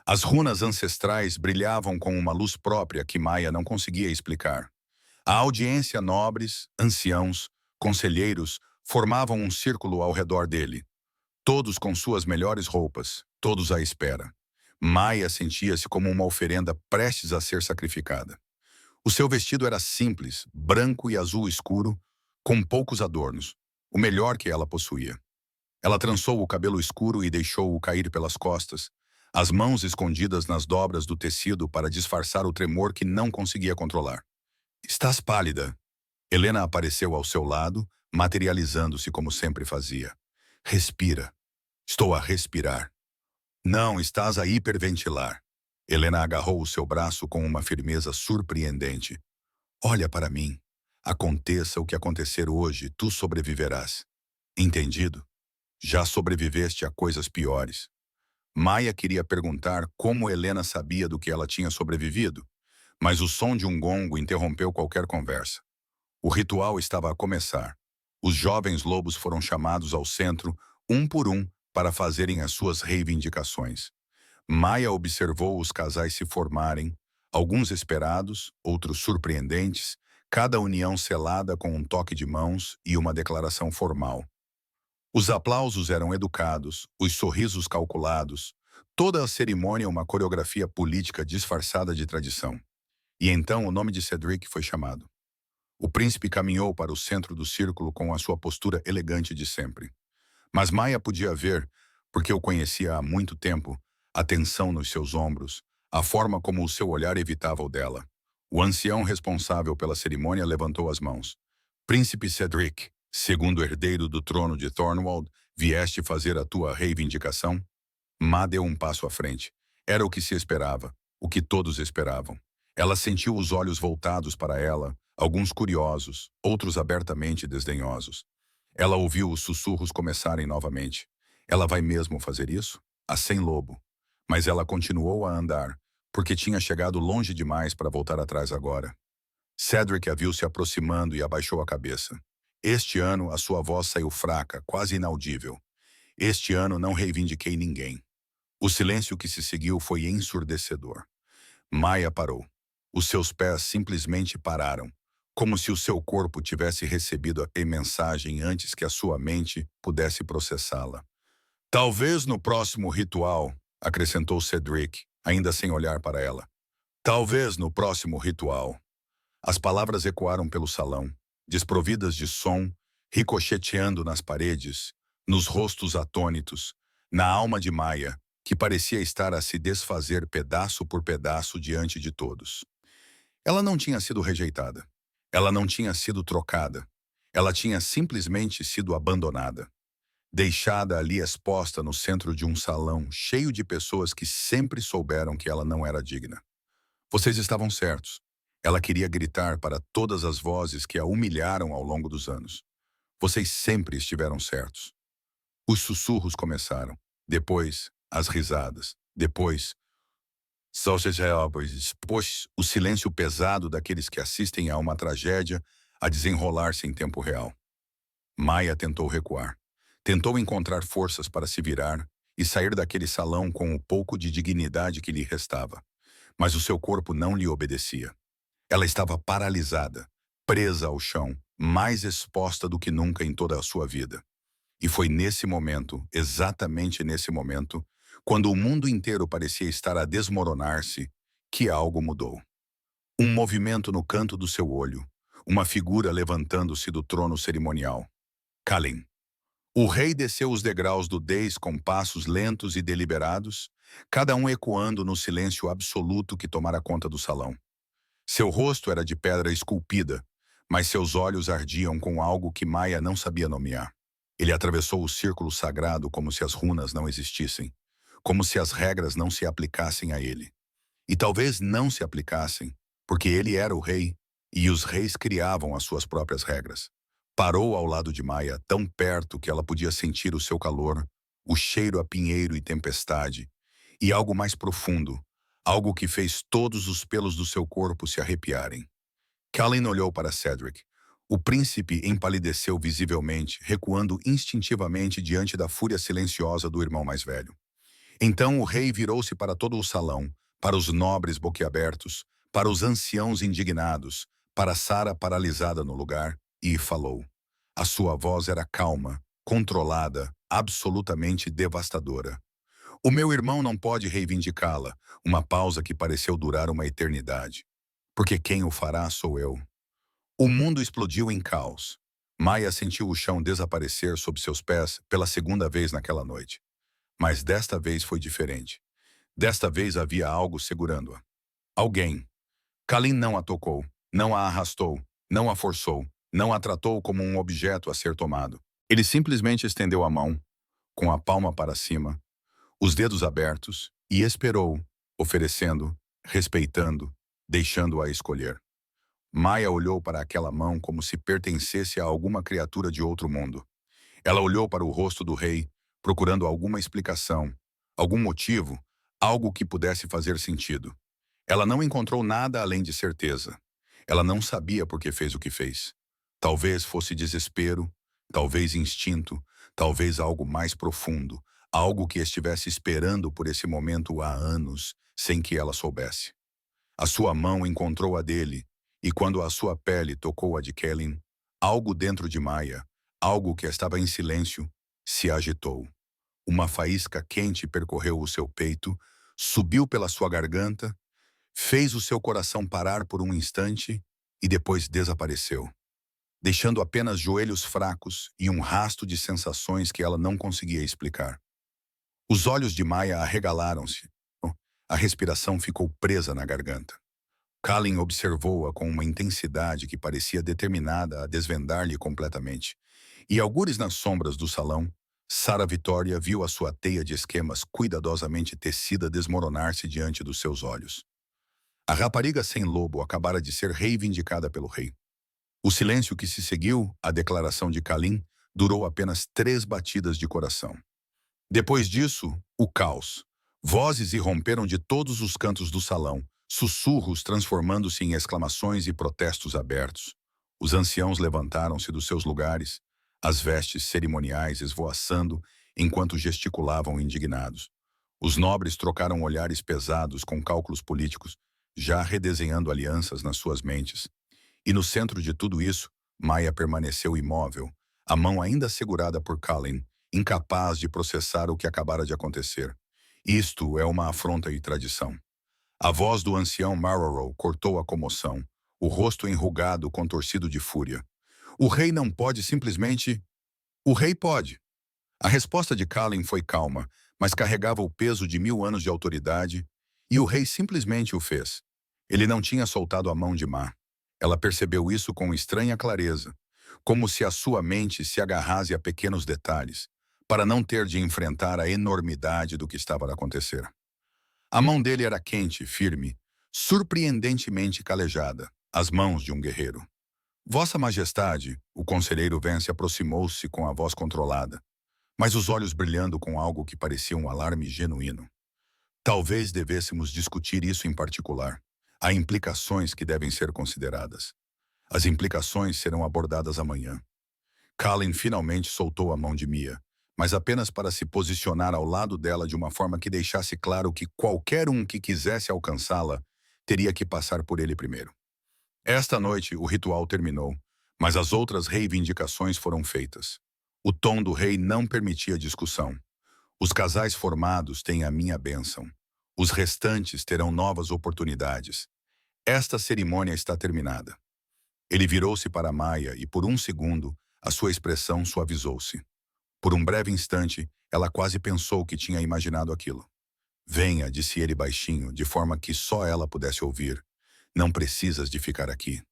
As runas ancestrais brilhavam com uma luz própria que Maia não conseguia explicar. A audiência, nobres, anciãos, conselheiros, formavam um círculo ao redor dele. Todos com suas melhores roupas, todos à espera. Maia sentia-se como uma oferenda prestes a ser sacrificada. O seu vestido era simples, branco e azul escuro, com poucos adornos, o melhor que ela possuía. Ela trançou o cabelo escuro e deixou-o cair pelas costas, as mãos escondidas nas dobras do tecido para disfarçar o tremor que não conseguia controlar. Estás pálida. Helena apareceu ao seu lado, materializando-se como sempre fazia. Respira. Estou a respirar. Não, estás a hiperventilar. Helena agarrou o seu braço com uma firmeza surpreendente. Olha para mim. Aconteça o que acontecer hoje, tu sobreviverás. Entendido? Já sobreviveste a coisas piores. Maia queria perguntar como Helena sabia do que ela tinha sobrevivido, mas o som de um gongo interrompeu qualquer conversa. O ritual estava a começar. Os jovens lobos foram chamados ao centro, um por um, para fazerem as suas reivindicações. Maia observou os casais se formarem, alguns esperados, outros surpreendentes, cada união selada com um toque de mãos e uma declaração formal. Os aplausos eram educados, os sorrisos calculados, toda a cerimônia uma coreografia política disfarçada de tradição. E então o nome de Cedric foi chamado. O príncipe caminhou para o centro do círculo com a sua postura elegante de sempre. Mas Maia podia ver, porque o conhecia há muito tempo, a tensão nos seus ombros, a forma como o seu olhar evitava o dela. O ancião responsável pela cerimônia levantou as mãos. Príncipe Cedric, segundo herdeiro do trono de Thornwald, vieste fazer a tua reivindicação? Ma deu um passo à frente. Era o que se esperava, o que todos esperavam. Ela sentiu os olhos voltados para ela, alguns curiosos, outros abertamente desdenhosos. Ela ouviu os sussurros começarem novamente. Ela vai mesmo fazer isso? A sem lobo. Mas ela continuou a andar, porque tinha chegado longe demais para voltar atrás agora. Cedric a viu se aproximando e abaixou a cabeça. Este ano, a sua voz saiu fraca, quase inaudível. Este ano não reivindiquei ninguém. O silêncio que se seguiu foi ensurdecedor. Maya parou. Os seus pés simplesmente pararam, como se o seu corpo tivesse recebido a mensagem antes que a sua mente pudesse processá-la. Talvez no próximo ritual, acrescentou Cedric, ainda sem olhar para ela. Talvez no próximo ritual. As palavras ecoaram pelo salão, desprovidas de som, ricocheteando nas paredes, nos rostos atônitos, na alma de Maya, que parecia estar a se desfazer pedaço por pedaço diante de todos. Ela não tinha sido rejeitada. Ela não tinha sido trocada. Ela tinha simplesmente sido abandonada. Deixada ali exposta no centro de um salão cheio de pessoas que sempre souberam que ela não era digna. Vocês estavam certos. Ela queria gritar para todas as vozes que a humilharam ao longo dos anos. Vocês sempre estiveram certos. Os sussurros começaram. Depois, as risadas. Depois, depois, o silêncio pesado daqueles que assistem a uma tragédia a desenrolar-se em tempo real. Maya tentou recuar. Tentou encontrar forças para se virar e sair daquele salão com o pouco de dignidade que lhe restava. Mas o seu corpo não lhe obedecia. Ela estava paralisada, presa ao chão, mais exposta do que nunca em toda a sua vida. E foi nesse momento, exatamente nesse momento, quando o mundo inteiro parecia estar a desmoronar-se, que algo mudou. Um movimento no canto do seu olho, uma figura levantando-se do trono cerimonial. Kalin. O rei desceu os degraus do dais com passos lentos e deliberados, cada um ecoando no silêncio absoluto que tomara conta do salão. Seu rosto era de pedra esculpida, mas seus olhos ardiam com algo que Maya não sabia nomear. Ele atravessou o círculo sagrado como se as runas não existissem, como se as regras não se aplicassem a ele. E talvez não se aplicassem, porque ele era o rei, e os reis criavam as suas próprias regras. Parou ao lado de Maya, tão perto que ela podia sentir o seu calor, o cheiro a pinheiro e tempestade, e algo mais profundo, algo que fez todos os pelos do seu corpo se arrepiarem. Kalin olhou para Cedric. O príncipe empalideceu visivelmente, recuando instintivamente diante da fúria silenciosa do irmão mais velho. Então o rei virou-se para todo o salão, para os nobres boquiabertos, para os anciãos indignados, para Sara paralisada no lugar, e falou. A sua voz era calma, controlada, absolutamente devastadora. O meu irmão não pode reivindicá-la, uma pausa que pareceu durar uma eternidade. Porque quem o fará sou eu. O mundo explodiu em caos. Maya sentiu o chão desaparecer sob seus pés pela segunda vez naquela noite. Mas desta vez foi diferente. Desta vez havia algo segurando-a. Alguém. Kalin não a tocou, não a arrastou, não a forçou, não a tratou como um objeto a ser tomado. Ele simplesmente estendeu a mão, com a palma para cima, os dedos abertos, e esperou, oferecendo, respeitando, deixando-a escolher. Maya olhou para aquela mão como se pertencesse a alguma criatura de outro mundo. Ela olhou para o rosto do rei, procurando alguma explicação, algum motivo, algo que pudesse fazer sentido. Ela não encontrou nada além de certeza. Ela não sabia por que fez o que fez. Talvez fosse desespero, talvez instinto, talvez algo mais profundo, algo que estivesse esperando por esse momento há anos, sem que ela soubesse. A sua mão encontrou a dele, e quando a sua pele tocou a de Kalin, algo dentro de Maya, algo que estava em silêncio, se agitou. Uma faísca quente percorreu o seu peito, subiu pela sua garganta, fez o seu coração parar por um instante e depois desapareceu, deixando apenas joelhos fracos e um rasto de sensações que ela não conseguia explicar. Os olhos de Maya arregalaram-se. A respiração ficou presa na garganta. Kalin observou-a com uma intensidade que parecia determinada a desvendar-lhe completamente. E algures nas sombras do salão, Sara Vitória viu a sua teia de esquemas cuidadosamente tecida desmoronar-se diante dos seus olhos. A rapariga sem lobo acabara de ser reivindicada pelo rei. O silêncio que se seguiu à declaração de Kalin durou apenas 3 batidas de coração. Depois disso, o caos. Vozes irromperam de todos os cantos do salão, sussurros transformando-se em exclamações e protestos abertos. Os anciãos levantaram-se dos seus lugares, as vestes cerimoniais esvoaçando enquanto gesticulavam indignados. Os nobres trocaram olhares pesados com cálculos políticos, já redesenhando alianças nas suas mentes. E no centro de tudo isso, Maya permaneceu imóvel, a mão ainda segurada por Colin, incapaz de processar o que acabara de acontecer. Isto é uma afronta e tradição. A voz do ancião Marlborough cortou a comoção, o rosto enrugado contorcido de fúria. O rei não pode simplesmente... O rei pode. A resposta de Colin foi calma, mas carregava o peso de 1000 anos de autoridade, e o rei simplesmente o fez. Ele não tinha soltado a mão de Ma. Ela percebeu isso com estranha clareza, como se a sua mente se agarrasse a pequenos detalhes, para não ter de enfrentar a enormidade do que estava a acontecer. A mão dele era quente, firme, surpreendentemente calejada, as mãos de um guerreiro. Vossa Majestade, o conselheiro Vence aproximou-se com a voz controlada, mas os olhos brilhando com algo que parecia um alarme genuíno. Talvez devêssemos discutir isso em particular. Há implicações que devem ser consideradas. As implicações serão abordadas amanhã. Colin finalmente soltou a mão de Mia, mas apenas para se posicionar ao lado dela de uma forma que deixasse claro que qualquer um que quisesse alcançá-la teria que passar por ele primeiro. Esta noite o ritual terminou, mas as outras reivindicações foram feitas. O tom do rei não permitia discussão. Os casais formados têm a minha bênção. Os restantes terão novas oportunidades. Esta cerimônia está terminada. Ele virou-se para Maya e, por um segundo, a sua expressão suavizou-se. Por um breve instante, ela quase pensou que tinha imaginado aquilo. Venha, disse ele baixinho, de forma que só ela pudesse ouvir. Não precisas de ficar aqui.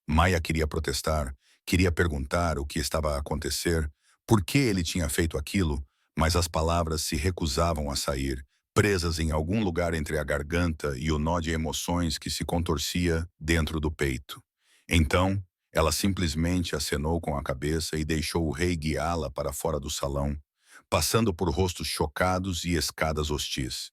Maya queria protestar, queria perguntar o que estava a acontecer, por que ele tinha feito aquilo, mas as palavras se recusavam a sair, presas em algum lugar entre a garganta e o nó de emoções que se contorcia dentro do peito. Então, ela simplesmente acenou com a cabeça e deixou o rei guiá-la para fora do salão, passando por rostos chocados e escadas hostis.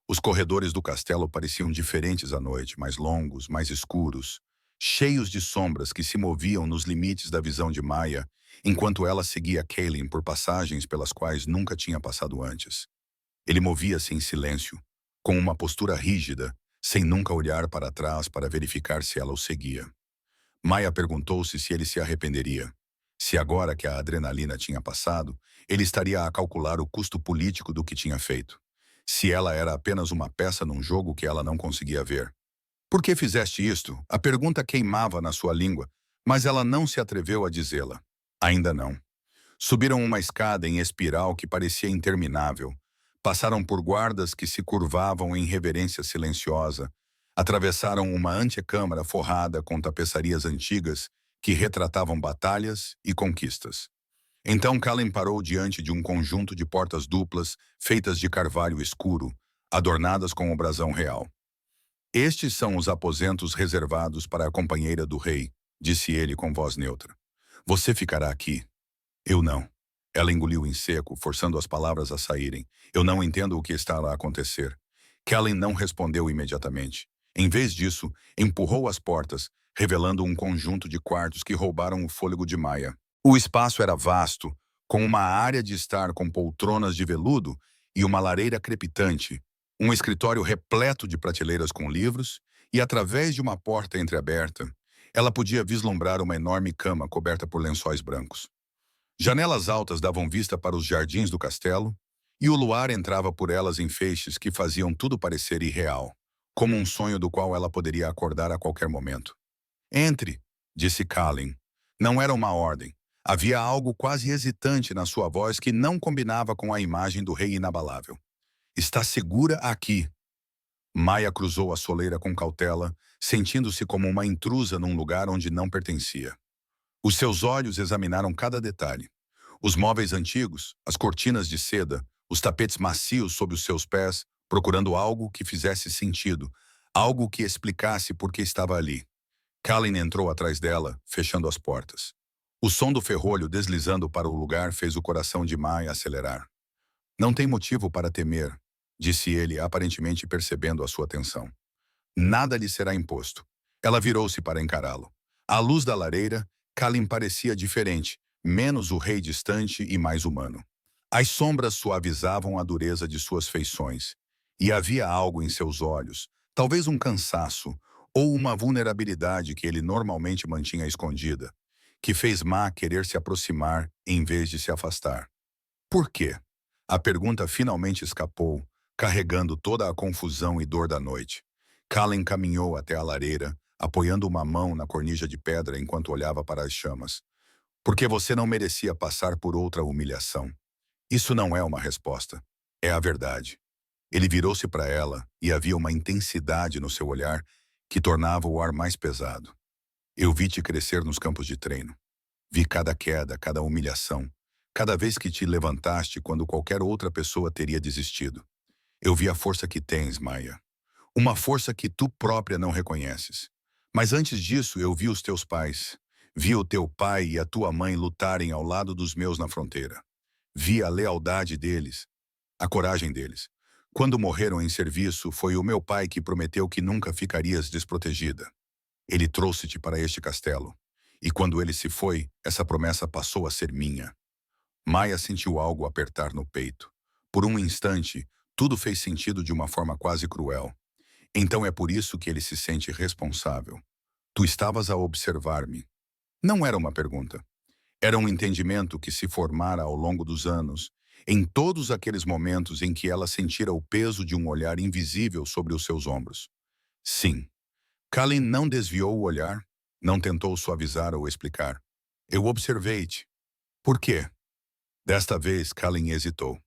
Os corredores do castelo pareciam diferentes à noite, mais longos, mais escuros, cheios de sombras que se moviam nos limites da visão de Maya, enquanto ela seguia Kaelin por passagens pelas quais nunca tinha passado antes. Ele movia-se em silêncio, com uma postura rígida, sem nunca olhar para trás para verificar se ela o seguia. Maya perguntou-se se ele se arrependeria. Se agora que a adrenalina tinha passado, ele estaria a calcular o custo político do que tinha feito. Se ela era apenas uma peça num jogo que ela não conseguia ver. Por que fizeste isto? A pergunta queimava na sua língua, mas ela não se atreveu a dizê-la. Ainda não. Subiram uma escada em espiral que parecia interminável. Passaram por guardas que se curvavam em reverência silenciosa. Atravessaram uma antecâmara forrada com tapeçarias antigas que retratavam batalhas e conquistas. Então Colin parou diante de um conjunto de portas duplas feitas de carvalho escuro, adornadas com o brasão real. Estes são os aposentos reservados para a companheira do rei, disse ele com voz neutra. Você ficará aqui. Eu não. Ela engoliu em seco, forçando as palavras a saírem. Eu não entendo o que está a acontecer. Colin não respondeu imediatamente. Em vez disso, empurrou as portas, revelando um conjunto de quartos que roubaram o fôlego de Maya. O espaço era vasto, com uma área de estar com poltronas de veludo e uma lareira crepitante, um escritório repleto de prateleiras com livros, e através de uma porta entreaberta, ela podia vislumbrar uma enorme cama coberta por lençóis brancos. Janelas altas davam vista para os jardins do castelo, e o luar entrava por elas em feixes que faziam tudo parecer irreal, como um sonho do qual ela poderia acordar a qualquer momento. Entre, disse Colin. Não era uma ordem. Havia algo quase hesitante na sua voz que não combinava com a imagem do rei inabalável. Está segura aqui. Maya cruzou a soleira com cautela, sentindo-se como uma intrusa num lugar onde não pertencia. Os seus olhos examinaram cada detalhe. Os móveis antigos, as cortinas de seda, os tapetes macios sob os seus pés, procurando algo que fizesse sentido, algo que explicasse por que estava ali. Colin entrou atrás dela, fechando as portas. O som do ferrolho deslizando para o lugar fez o coração de Maya acelerar. Não tem motivo para temer, disse ele, aparentemente percebendo a sua tensão. Nada lhe será imposto. Ela virou-se para encará-lo. À luz da lareira, Kalin parecia diferente, menos o rei distante e mais humano. As sombras suavizavam a dureza de suas feições, e havia algo em seus olhos, talvez um cansaço ou uma vulnerabilidade que ele normalmente mantinha escondida, que fez Ma querer se aproximar em vez de se afastar. Por quê? A pergunta finalmente escapou, carregando toda a confusão e dor da noite. Kalin caminhou até a lareira, apoiando uma mão na cornija de pedra enquanto olhava para as chamas. Porque você não merecia passar por outra humilhação. Isso não é uma resposta. É a verdade. Ele virou-se para ela e havia uma intensidade no seu olhar que tornava o ar mais pesado. Eu vi te crescer nos campos de treino. Vi cada queda, cada humilhação, cada vez que te levantaste quando qualquer outra pessoa teria desistido. Eu vi a força que tens, Maia. Uma força que tu própria não reconheces. Mas antes disso, eu vi os teus pais. Vi o teu pai e a tua mãe lutarem ao lado dos meus na fronteira. Vi a lealdade deles, a coragem deles. Quando morreram em serviço, foi o meu pai que prometeu que nunca ficarias desprotegida. Ele trouxe-te para este castelo. E quando ele se foi, essa promessa passou a ser minha. Maia sentiu algo apertar no peito. Por um instante, tudo fez sentido de uma forma quase cruel. Então é por isso que ele se sente responsável. Tu estavas a observar-me. Não era uma pergunta. Era um entendimento que se formara ao longo dos anos, em todos aqueles momentos em que ela sentira o peso de um olhar invisível sobre os seus ombros. Sim. Kalin não desviou o olhar, não tentou suavizar ou explicar. Eu observei-te. Por quê? Desta vez, Kalin hesitou.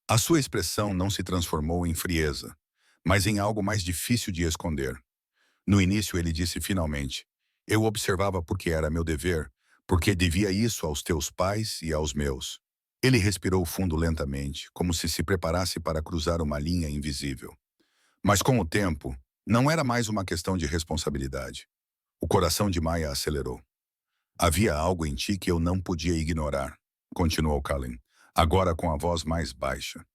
A sua expressão não se transformou em frieza, mas em algo mais difícil de esconder. No início ele disse finalmente, eu observava porque era meu dever, porque devia isso aos teus pais e aos meus. Ele respirou fundo lentamente, como se preparasse para cruzar uma linha invisível. Mas com o tempo, não era mais uma questão de responsabilidade. O coração de Maia acelerou. Havia algo em ti que eu não podia ignorar, continuou Kalin, agora com a voz mais baixa.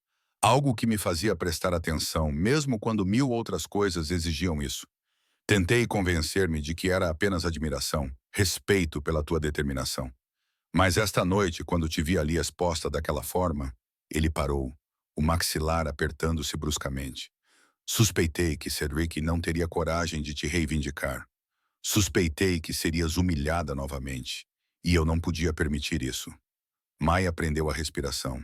Algo que me fazia prestar atenção, mesmo quando mil outras coisas exigiam isso. Tentei convencer-me de que era apenas admiração, respeito pela tua determinação. Mas esta noite, quando te vi ali exposta daquela forma, ele parou, o maxilar apertando-se bruscamente. Suspeitei que Cedric não teria coragem de te reivindicar. Suspeitei que serias humilhada novamente, e eu não podia permitir isso. Maia prendeu a respiração.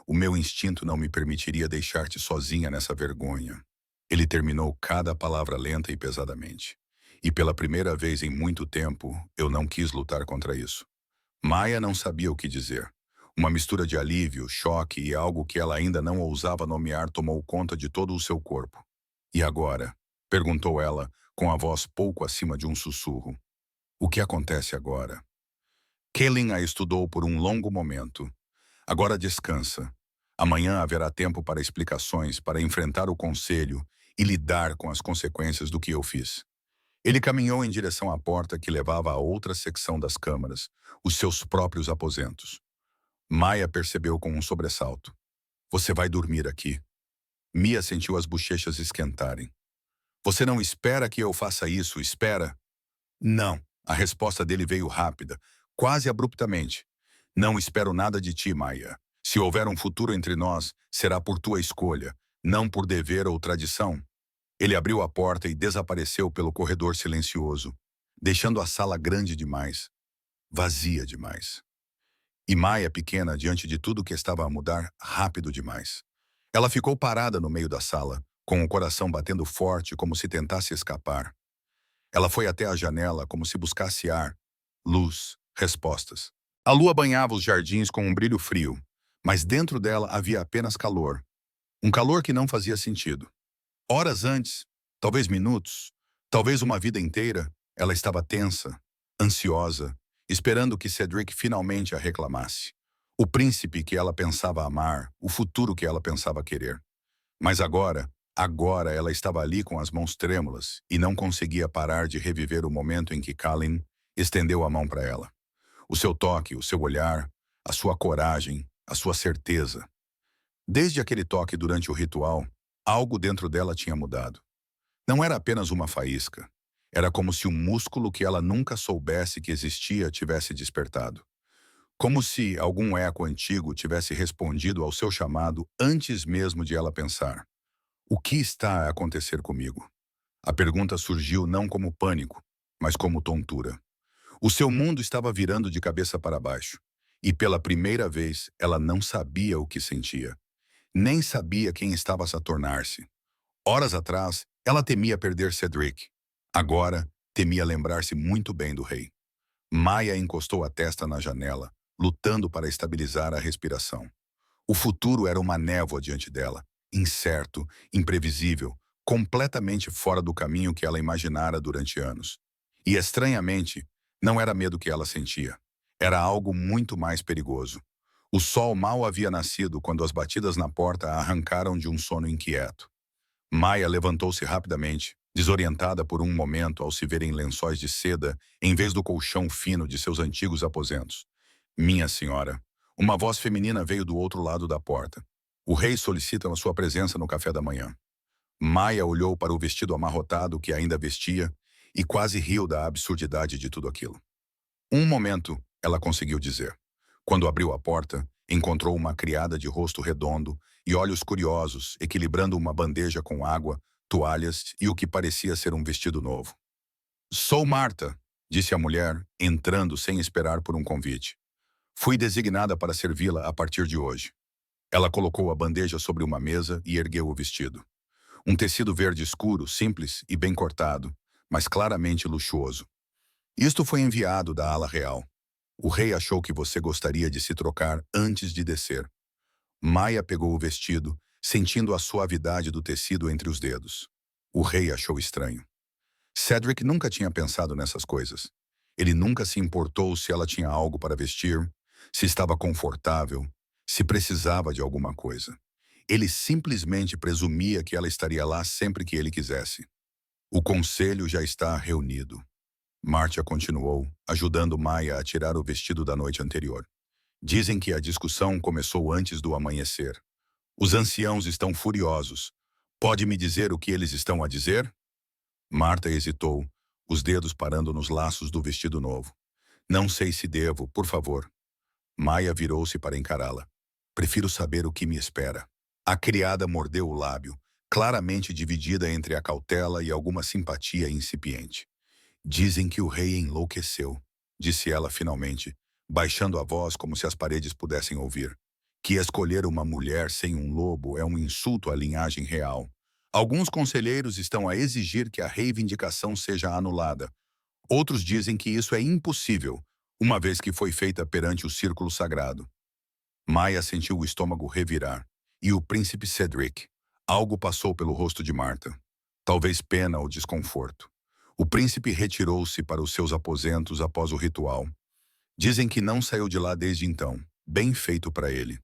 O meu instinto não me permitiria deixar-te sozinha nessa vergonha. Ele terminou cada palavra lenta e pesadamente. E pela primeira vez em muito tempo, eu não quis lutar contra isso. Maia não sabia o que dizer. Uma mistura de alívio, choque e algo que ela ainda não ousava nomear tomou conta de todo o seu corpo. E agora? Perguntou ela, com a voz pouco acima de um sussurro. O que acontece agora? Kalin a estudou por um longo momento. Agora descansa. Amanhã haverá tempo para explicações, para enfrentar o conselho e lidar com as consequências do que eu fiz. Ele caminhou em direção à porta que levava a outra secção das câmaras, os seus próprios aposentos. Maia percebeu com um sobressalto. Você vai dormir aqui. Mia sentiu as bochechas esquentarem. Você não espera que eu faça isso, espera? Não. A resposta dele veio rápida, quase abruptamente. Não espero nada de ti, Maia. Se houver um futuro entre nós, será por tua escolha, não por dever ou tradição. Ele abriu a porta e desapareceu pelo corredor silencioso, deixando a sala grande demais, vazia demais. E Maia, pequena, diante de tudo que estava a mudar, rápido demais. Ela ficou parada no meio da sala, com o coração batendo forte como se tentasse escapar. Ela foi até a janela como se buscasse ar, luz, respostas. A lua banhava os jardins com um brilho frio, mas dentro dela havia apenas calor. Um calor que não fazia sentido. Horas antes, talvez minutos, talvez uma vida inteira, ela estava tensa, ansiosa, esperando que Cedric finalmente a reclamasse. O príncipe que ela pensava amar, o futuro que ela pensava querer. Mas agora ela estava ali com as mãos trêmulas e não conseguia parar de reviver o momento em que Kalin estendeu a mão para ela. O seu toque, o seu olhar, a sua coragem, a sua certeza. Desde aquele toque durante o ritual, algo dentro dela tinha mudado. Não era apenas uma faísca. Era como se um músculo que ela nunca soubesse que existia tivesse despertado. Como se algum eco antigo tivesse respondido ao seu chamado antes mesmo de ela pensar: o que está a acontecer comigo? A pergunta surgiu não como pânico, mas como tontura. O seu mundo estava virando de cabeça para baixo. E pela primeira vez, ela não sabia o que sentia. Nem sabia quem estava a tornar-se. Horas atrás, ela temia perder Cedric. Agora, temia lembrar-se muito bem do rei. Maya encostou a testa na janela, lutando para estabilizar a respiração. O futuro era uma névoa diante dela, incerto, imprevisível, completamente fora do caminho que ela imaginara durante anos. E, estranhamente, não era medo que ela sentia. Era algo muito mais perigoso. O sol mal havia nascido quando as batidas na porta a arrancaram de um sono inquieto. Maya levantou-se rapidamente, desorientada por um momento ao se ver em lençóis de seda em vez do colchão fino de seus antigos aposentos. Minha senhora, uma voz feminina veio do outro lado da porta. O rei solicita a sua presença no café da manhã. Maya olhou para o vestido amarrotado que ainda vestia e quase riu da absurdidade de tudo aquilo. Um momento, ela conseguiu dizer. Quando abriu a porta, encontrou uma criada de rosto redondo e olhos curiosos, equilibrando uma bandeja com água, toalhas e o que parecia ser um vestido novo. Sou Marta, disse a mulher, entrando sem esperar por um convite. Fui designada para servi-la a partir de hoje. Ela colocou a bandeja sobre uma mesa e ergueu o vestido. Um tecido verde escuro, simples e bem cortado, mas claramente luxuoso. Isto foi enviado da ala real. O rei achou que você gostaria de se trocar antes de descer. Maya pegou o vestido, sentindo a suavidade do tecido entre os dedos. O rei achou estranho. Cedric nunca tinha pensado nessas coisas. Ele nunca se importou se ela tinha algo para vestir, se estava confortável, se precisava de alguma coisa. Ele simplesmente presumia que ela estaria lá sempre que ele quisesse. O conselho já está reunido. Marcia continuou, ajudando Maya a tirar o vestido da noite anterior. Dizem que a discussão começou antes do amanhecer. Os anciãos estão furiosos. Pode me dizer o que eles estão a dizer? Marta hesitou, os dedos parando nos laços do vestido novo. Não sei se devo, por favor. Maya virou-se para encará-la. Prefiro saber o que me espera. A criada mordeu o lábio, claramente dividida entre a cautela e alguma simpatia incipiente. Dizem que o rei enlouqueceu, disse ela finalmente, baixando a voz como se as paredes pudessem ouvir. Que escolher uma mulher sem um lobo é um insulto à linhagem real. Alguns conselheiros estão a exigir que a reivindicação seja anulada. Outros dizem que isso é impossível, uma vez que foi feita perante o círculo sagrado. Maya sentiu o estômago revirar. E o príncipe Cedric. Algo passou pelo rosto de Marta. Talvez pena ou desconforto. O príncipe retirou-se para os seus aposentos após o ritual. Dizem que não saiu de lá desde então. Bem feito para ele.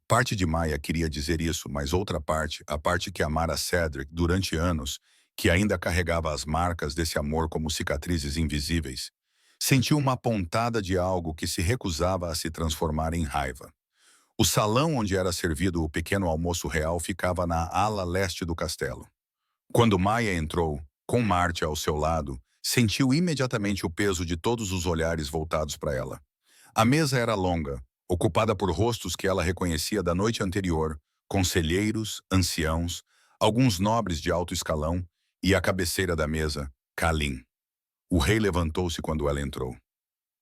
Parte de Maya queria dizer isso, mas outra parte, a parte que amara Cedric durante anos, que ainda carregava as marcas desse amor como cicatrizes invisíveis, sentiu uma pontada de algo que se recusava a se transformar em raiva. O salão onde era servido o pequeno almoço real ficava na ala leste do castelo. Quando Maya entrou, com Marcia ao seu lado, sentiu imediatamente o peso de todos os olhares voltados para ela. A mesa era longa, ocupada por rostos que ela reconhecia da noite anterior, conselheiros, anciãos, alguns nobres de alto escalão e à cabeceira da mesa, Kalin. O rei levantou-se quando ela entrou.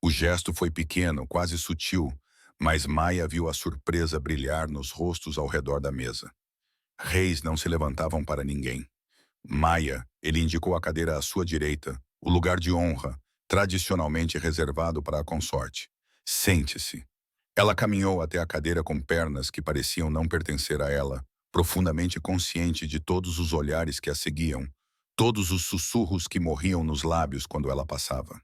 O gesto foi pequeno, quase sutil, mas Maya viu a surpresa brilhar nos rostos ao redor da mesa. Reis não se levantavam para ninguém. Maya, ele indicou a cadeira à sua direita, o lugar de honra, tradicionalmente reservado para a consorte. Sente-se. Ela caminhou até a cadeira com pernas que pareciam não pertencer a ela, profundamente consciente de todos os olhares que a seguiam, todos os sussurros que morriam nos lábios quando ela passava.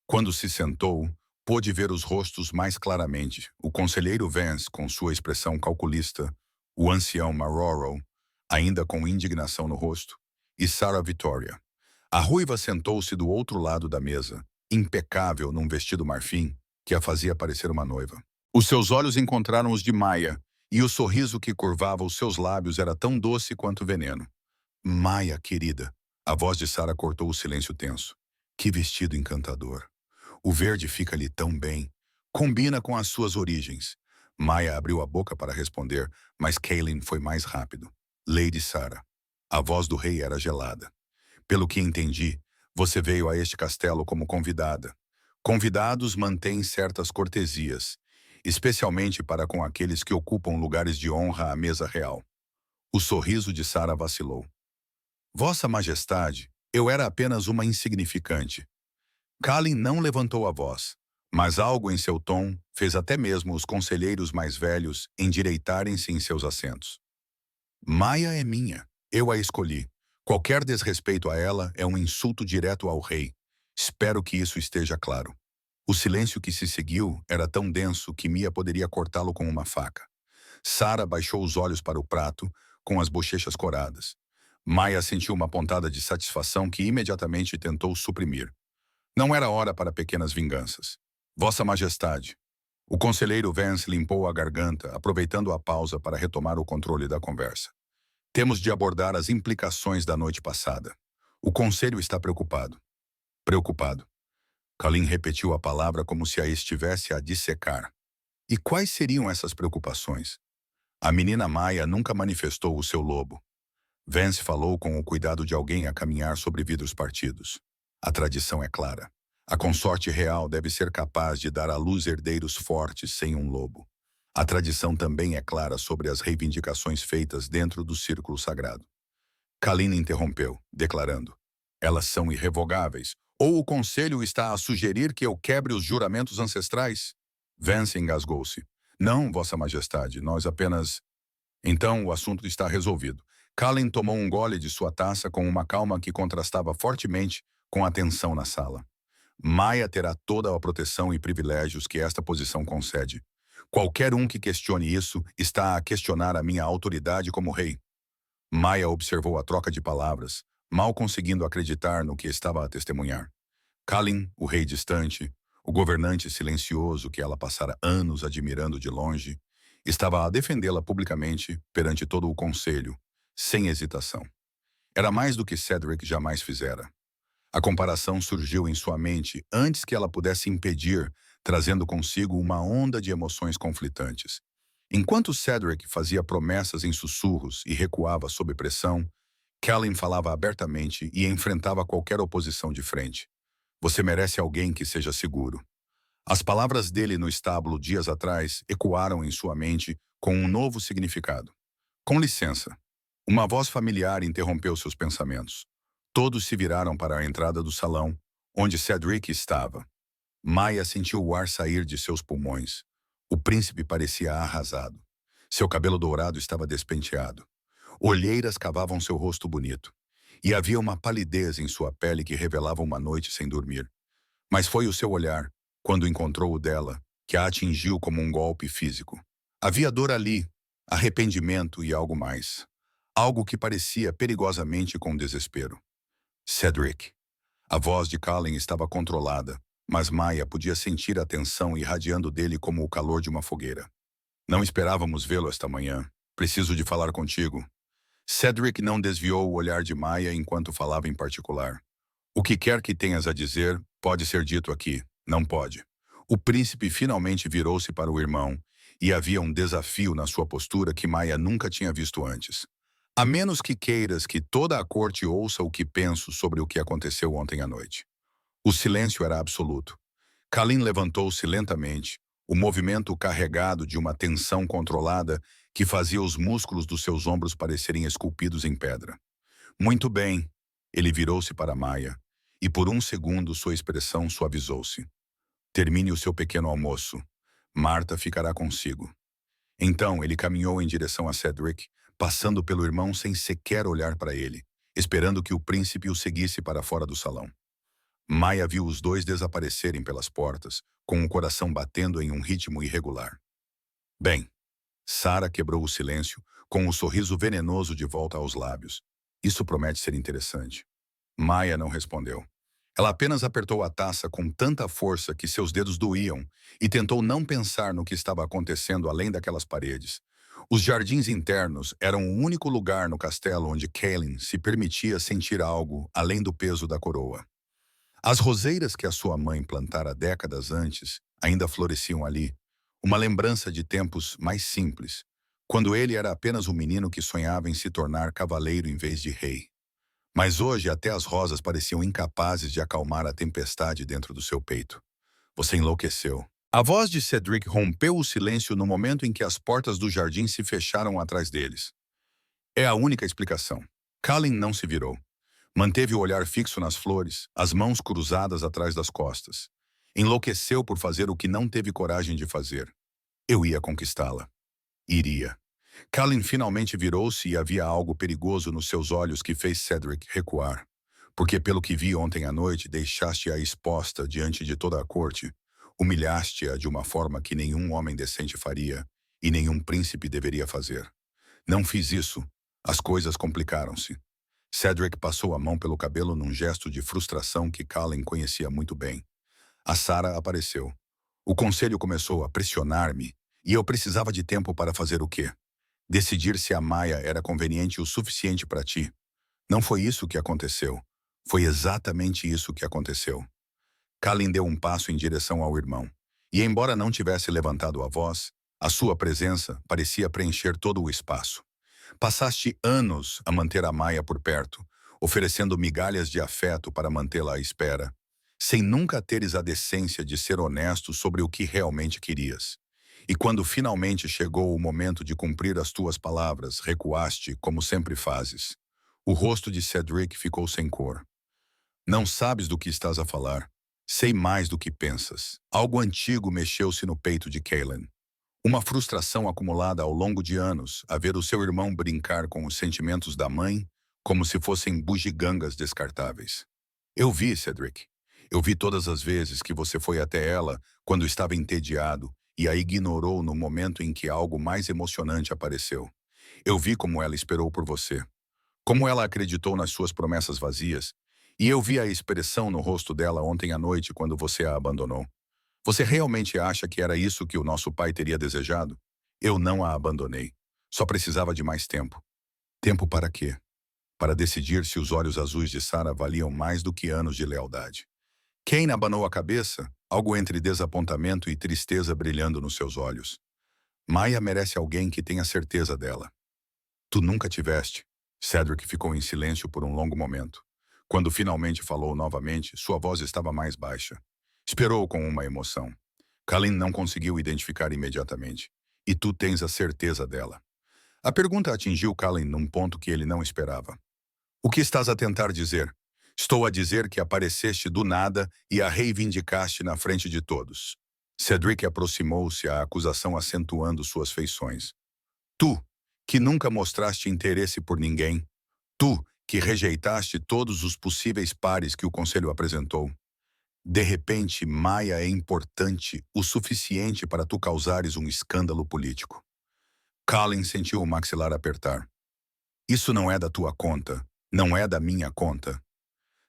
Quando se sentou, pôde ver os rostos mais claramente, o conselheiro Vance com sua expressão calculista, o ancião Marroro, ainda com indignação no rosto, e Sarah Victoria. A ruiva sentou-se do outro lado da mesa, impecável num vestido marfim que a fazia parecer uma noiva. Os seus olhos encontraram os de Maya, e o sorriso que curvava os seus lábios era tão doce quanto veneno. Maia, querida. A voz de Sara cortou o silêncio tenso. Que vestido encantador. O verde fica-lhe tão bem. Combina com as suas origens. Maia abriu a boca para responder, mas Kaelin foi mais rápido. Lady Sara. A voz do rei era gelada. Pelo que entendi, você veio a este castelo como convidada. Convidados mantêm certas cortesias, especialmente para com aqueles que ocupam lugares de honra à mesa real. O sorriso de Sara vacilou. Vossa Majestade, eu era apenas uma insignificante. Kalin não levantou a voz, mas algo em seu tom fez até mesmo os conselheiros mais velhos endireitarem-se em seus assentos. Maia é minha. Eu a escolhi. Qualquer desrespeito a ela é um insulto direto ao rei. Espero que isso esteja claro. O silêncio que se seguiu era tão denso que Mia poderia cortá-lo com uma faca. Sara baixou os olhos para o prato, com as bochechas coradas. Maia sentiu uma pontada de satisfação que imediatamente tentou suprimir. Não era hora para pequenas vinganças. Vossa Majestade. O conselheiro Vance limpou a garganta, aproveitando a pausa para retomar o controle da conversa. Temos de abordar as implicações da noite passada. O conselho está preocupado. Preocupado. Kalin repetiu a palavra como se a estivesse a dissecar. E quais seriam essas preocupações? A menina Maia nunca manifestou o seu lobo. Vance falou com o cuidado de alguém a caminhar sobre vidros partidos. A tradição é clara. A consorte real deve ser capaz de dar à luz herdeiros fortes sem um lobo. A tradição também é clara sobre as reivindicações feitas dentro do círculo sagrado. Kalin interrompeu, declarando: elas são irrevogáveis. Ou o conselho está a sugerir que eu quebre os juramentos ancestrais? Vance engasgou-se. Não, Vossa Majestade, nós apenas... Então o assunto está resolvido. Kalin tomou um gole de sua taça com uma calma que contrastava fortemente com a tensão na sala. Maia terá toda a proteção e privilégios que esta posição concede. Qualquer um que questione isso está a questionar a minha autoridade como rei. Maia observou a troca de palavras, mal conseguindo acreditar no que estava a testemunhar. Kalin, o rei distante, o governante silencioso que ela passara anos admirando de longe, estava a defendê-la publicamente perante todo o conselho, sem hesitação. Era mais do que Cedric jamais fizera. A comparação surgiu em sua mente antes que ela pudesse impedir, trazendo consigo uma onda de emoções conflitantes. Enquanto Cedric fazia promessas em sussurros e recuava sob pressão, Kalin falava abertamente e enfrentava qualquer oposição de frente. Você merece alguém que seja seguro. As palavras dele no estábulo dias atrás ecoaram em sua mente com um novo significado. Com licença. Uma voz familiar interrompeu seus pensamentos. Todos se viraram para a entrada do salão, onde Cedric estava. Maia sentiu o ar sair de seus pulmões. O príncipe parecia arrasado. Seu cabelo dourado estava despenteado. Olheiras cavavam seu rosto bonito. E havia uma palidez em sua pele que revelava uma noite sem dormir. Mas foi o seu olhar, quando encontrou o dela, que a atingiu como um golpe físico. Havia dor ali, arrependimento e algo mais. Algo que parecia perigosamente com desespero. Cedric. A voz de Kalin estava controlada, mas Maia podia sentir a tensão irradiando dele como o calor de uma fogueira. Não esperávamos vê-lo esta manhã. Preciso de falar contigo. Cedric não desviou o olhar de Maia enquanto falava em particular. O que quer que tenhas a dizer, pode ser dito aqui. Não pode. O príncipe finalmente virou-se para o irmão, e havia um desafio na sua postura que Maia nunca tinha visto antes. A menos que queiras que toda a corte ouça o que penso sobre o que aconteceu ontem à noite. O silêncio era absoluto. Kalin levantou-se lentamente, o movimento carregado de uma tensão controlada que fazia os músculos dos seus ombros parecerem esculpidos em pedra. Muito bem. Ele virou-se para Maia, e por um segundo sua expressão suavizou-se. Termine o seu pequeno almoço. Marta ficará consigo. Então ele caminhou em direção a Cedric, passando pelo irmão sem sequer olhar para ele, esperando que o príncipe o seguisse para fora do salão. Maia viu os dois desaparecerem pelas portas, com o coração batendo em um ritmo irregular. Bem, Sara quebrou o silêncio, com o sorriso venenoso de volta aos lábios. Isso promete ser interessante. Maia não respondeu. Ela apenas apertou a taça com tanta força que seus dedos doíam e tentou não pensar no que estava acontecendo além daquelas paredes. Os jardins internos eram o único lugar no castelo onde Kaelin se permitia sentir algo além do peso da coroa. As roseiras que a sua mãe plantara décadas antes ainda floresciam ali, uma lembrança de tempos mais simples, quando ele era apenas um menino que sonhava em se tornar cavaleiro em vez de rei. Mas hoje até as rosas pareciam incapazes de acalmar a tempestade dentro do seu peito. Você enlouqueceu. A voz de Cedric rompeu o silêncio no momento em que as portas do jardim se fecharam atrás deles. É a única explicação. Kalin não se virou. Manteve o olhar fixo nas flores, as mãos cruzadas atrás das costas. Enlouqueceu por fazer o que não teve coragem de fazer. Eu ia conquistá-la. Iria. Kalin finalmente virou-se e havia algo perigoso nos seus olhos que fez Cedric recuar. Porque pelo que vi ontem à noite, deixaste-a exposta diante de toda a corte. Humilhaste-a de uma forma que nenhum homem decente faria e nenhum príncipe deveria fazer. Não fiz isso. As coisas complicaram-se. Cedric passou a mão pelo cabelo num gesto de frustração que Kalin conhecia muito bem. A Sarah apareceu. O conselho começou a pressionar-me e eu precisava de tempo para fazer o quê? Decidir se a Maia era conveniente o suficiente para ti. Não foi isso que aconteceu. Foi exatamente isso que aconteceu. Kalin deu um passo em direção ao irmão. E embora não tivesse levantado a voz, a sua presença parecia preencher todo o espaço. Passaste anos a manter a Maia por perto, oferecendo migalhas de afeto para mantê-la à espera, sem nunca teres a decência de ser honesto sobre o que realmente querias. E quando finalmente chegou o momento de cumprir as tuas palavras, recuaste, como sempre fazes. O rosto de Cedric ficou sem cor. Não sabes do que estás a falar. Sei mais do que pensas. Algo antigo mexeu-se no peito de Kaelin. Uma frustração acumulada ao longo de anos, a ver o seu irmão brincar com os sentimentos da mãe como se fossem bugigangas descartáveis. Eu vi, Cedric. Eu vi todas as vezes que você foi até ela quando estava entediado e a ignorou no momento em que algo mais emocionante apareceu. Eu vi como ela esperou por você. Como ela acreditou nas suas promessas vazias. E eu vi a expressão no rosto dela ontem à noite quando você a abandonou. Você realmente acha que era isso que o nosso pai teria desejado? Eu não a abandonei. Só precisava de mais tempo. Tempo para quê? Para decidir se os olhos azuis de Sarah valiam mais do que anos de lealdade. Kane abanou a cabeça, algo entre desapontamento e tristeza brilhando nos seus olhos. Maia merece alguém que tenha certeza dela. Tu nunca tiveste. Cedric ficou em silêncio por um longo momento. Quando finalmente falou novamente, sua voz estava mais baixa. Esperou com uma emoção. Kalin não conseguiu identificar imediatamente. E tu tens a certeza dela. A pergunta atingiu Kalin num ponto que ele não esperava. O que estás a tentar dizer? Estou a dizer que apareceste do nada e a reivindicaste na frente de todos. Cedric aproximou-se, a acusação acentuando suas feições. Tu, que nunca mostraste interesse por ninguém. Tu, que rejeitaste todos os possíveis pares que o conselho apresentou. De repente, Maia é importante o suficiente para tu causares um escândalo político. Kalin sentiu o maxilar apertar. Isso não é da tua conta. Não é da minha conta.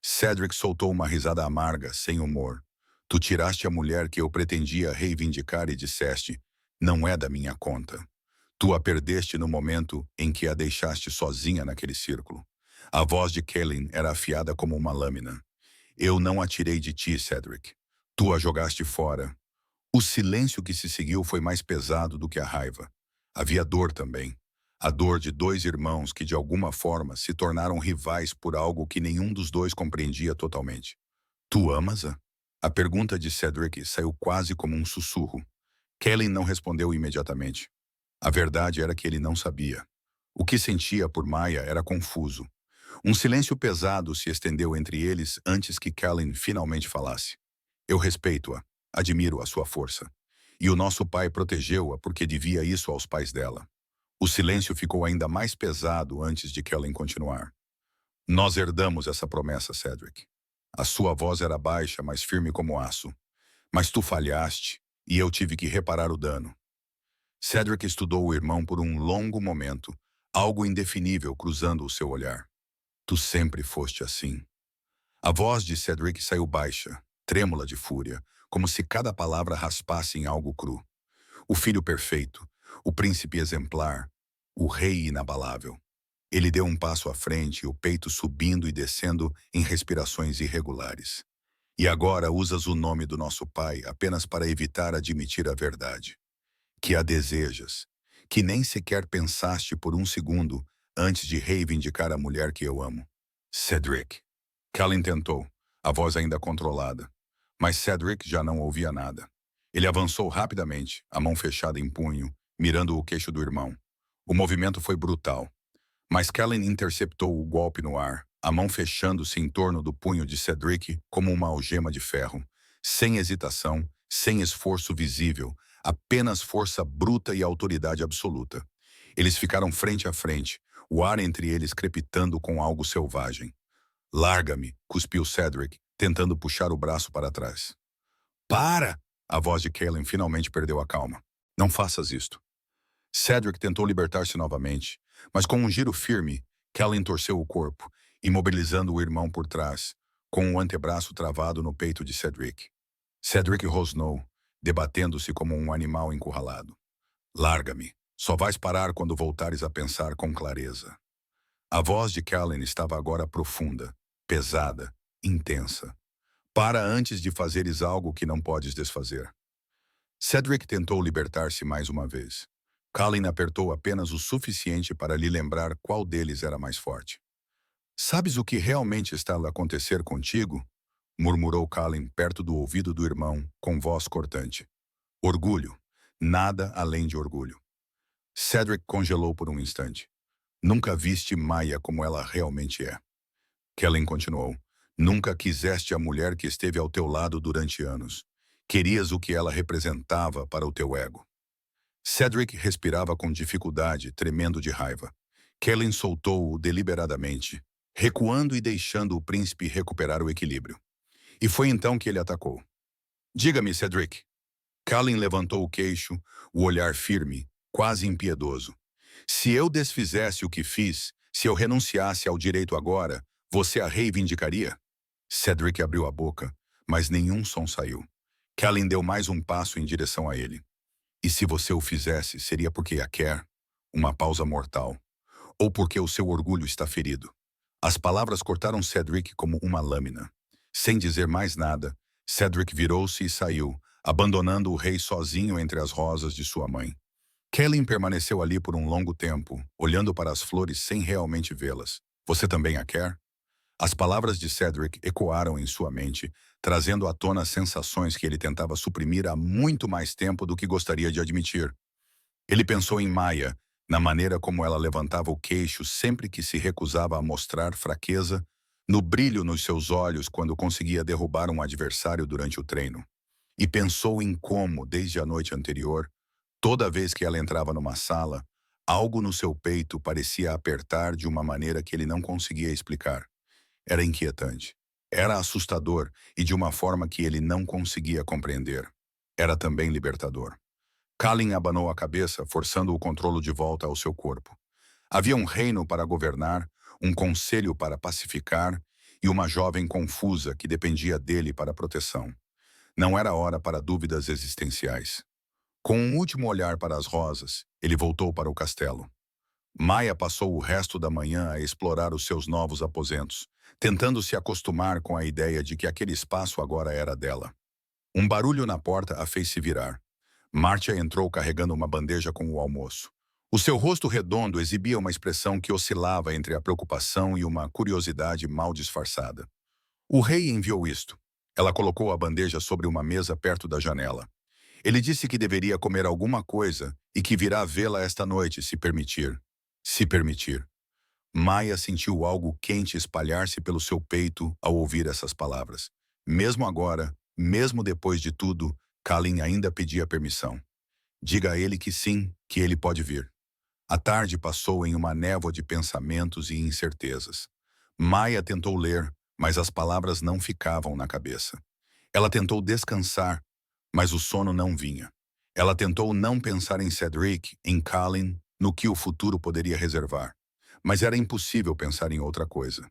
Cedric soltou uma risada amarga, sem humor. Tu tiraste a mulher que eu pretendia reivindicar e disseste, não é da minha conta. Tu a perdeste no momento em que a deixaste sozinha naquele círculo. A voz de Kaelin era afiada como uma lâmina. Eu não a tirei de ti, Cedric. Tu a jogaste fora. O silêncio que se seguiu foi mais pesado do que a raiva. Havia dor também. A dor de dois irmãos que de alguma forma se tornaram rivais por algo que nenhum dos dois compreendia totalmente. Tu amas-a? A pergunta de Cedric saiu quase como um sussurro. Kaelin não respondeu imediatamente. A verdade era que ele não sabia. O que sentia por Maia era confuso. Um silêncio pesado se estendeu entre eles antes que Kaelin finalmente falasse. Eu respeito-a, admiro a sua força. E o nosso pai protegeu-a porque devia isso aos pais dela. O silêncio ficou ainda mais pesado antes de Kaelin continuar. Nós herdamos essa promessa, Cedric. A sua voz era baixa, mas firme como aço. Mas tu falhaste, e eu tive que reparar o dano. Cedric estudou o irmão por um longo momento, algo indefinível cruzando o seu olhar. Tu sempre foste assim. A voz de Cedric saiu baixa, trêmula de fúria, como se cada palavra raspasse em algo cru. O filho perfeito, o príncipe exemplar, o rei inabalável. Ele deu um passo à frente, o peito subindo e descendo em respirações irregulares. E agora usas o nome do nosso pai apenas para evitar admitir a verdade. Que a desejas, que nem sequer pensaste por um segundo antes de reivindicar a mulher que eu amo. Cedric. Callan tentou, a voz ainda controlada. Mas Cedric já não ouvia nada. Ele avançou rapidamente, a mão fechada em punho, mirando o queixo do irmão. O movimento foi brutal. Mas Callan interceptou o golpe no ar, a mão fechando-se em torno do punho de Cedric como uma algema de ferro. Sem hesitação, sem esforço visível, apenas força bruta e autoridade absoluta. Eles ficaram frente a frente, o ar entre eles crepitando com algo selvagem. Larga-me, cuspiu Cedric, tentando puxar o braço para trás. Para! A voz de Callan finalmente perdeu a calma. Não faças isto. Cedric tentou libertar-se novamente, mas com um giro firme, Callan torceu o corpo, imobilizando o irmão por trás, com o antebraço travado no peito de Cedric. Cedric rosnou, debatendo-se como um animal encurralado. Larga-me. Só vais parar quando voltares a pensar com clareza. A voz de Callan estava agora profunda, pesada, intensa. Para antes de fazeres algo que não podes desfazer. Cedric tentou libertar-se mais uma vez. Callan apertou apenas o suficiente para lhe lembrar qual deles era mais forte. Sabes o que realmente está a acontecer contigo? Murmurou Callan perto do ouvido do irmão, com voz cortante. Orgulho. Nada além de orgulho. Cedric congelou por um instante. Nunca viste Maya como ela realmente é. Callan continuou. Nunca quiseste a mulher que esteve ao teu lado durante anos. Querias o que ela representava para o teu ego. Cedric respirava com dificuldade, tremendo de raiva. Callan soltou-o deliberadamente, recuando e deixando o príncipe recuperar o equilíbrio. E foi então que ele atacou. Diga-me, Cedric. Callan levantou o queixo, o olhar firme, quase impiedoso. Se eu desfizesse o que fiz, se eu renunciasse ao direito agora, você a reivindicaria? Cedric abriu a boca, mas nenhum som saiu. Callan deu mais um passo em direção a ele. E se você o fizesse, seria porque a quer? Uma pausa mortal. Ou porque o seu orgulho está ferido. As palavras cortaram Cedric como uma lâmina. Sem dizer mais nada, Cedric virou-se e saiu, abandonando o rei sozinho entre as rosas de sua mãe. Callan permaneceu ali por um longo tempo, olhando para as flores sem realmente vê-las. Você também a quer? As palavras de Cedric ecoaram em sua mente, trazendo à tona sensações que ele tentava suprimir há muito mais tempo do que gostaria de admitir. Ele pensou em Maya, na maneira como ela levantava o queixo sempre que se recusava a mostrar fraqueza, no brilho nos seus olhos quando conseguia derrubar um adversário durante o treino. E pensou em como, desde a noite anterior, toda vez que ela entrava numa sala, algo no seu peito parecia apertar de uma maneira que ele não conseguia explicar. Era inquietante. Era assustador e de uma forma que ele não conseguia compreender. Era também libertador. Callan abanou a cabeça, forçando o controle de volta ao seu corpo. Havia um reino para governar, um conselho para pacificar e uma jovem confusa que dependia dele para proteção. Não era hora para dúvidas existenciais. Com um último olhar para as rosas, ele voltou para o castelo. Maya passou o resto da manhã a explorar os seus novos aposentos, tentando se acostumar com a ideia de que aquele espaço agora era dela. Um barulho na porta a fez se virar. Marcia entrou carregando uma bandeja com o almoço. O seu rosto redondo exibia uma expressão que oscilava entre a preocupação e uma curiosidade mal disfarçada. O rei enviou isto. Ela colocou a bandeja sobre uma mesa perto da janela. Ele disse que deveria comer alguma coisa e que virá vê-la esta noite, se permitir. Se permitir. Maya sentiu algo quente espalhar-se pelo seu peito ao ouvir essas palavras. Mesmo agora, mesmo depois de tudo, Callan ainda pedia permissão. Diga a ele que sim, que ele pode vir. A tarde passou em uma névoa de pensamentos e incertezas. Maya tentou ler, mas as palavras não ficavam na cabeça. Ela tentou descansar, mas o sono não vinha. Ela tentou não pensar em Cedric, em Callan, no que o futuro poderia reservar. Mas era impossível pensar em outra coisa.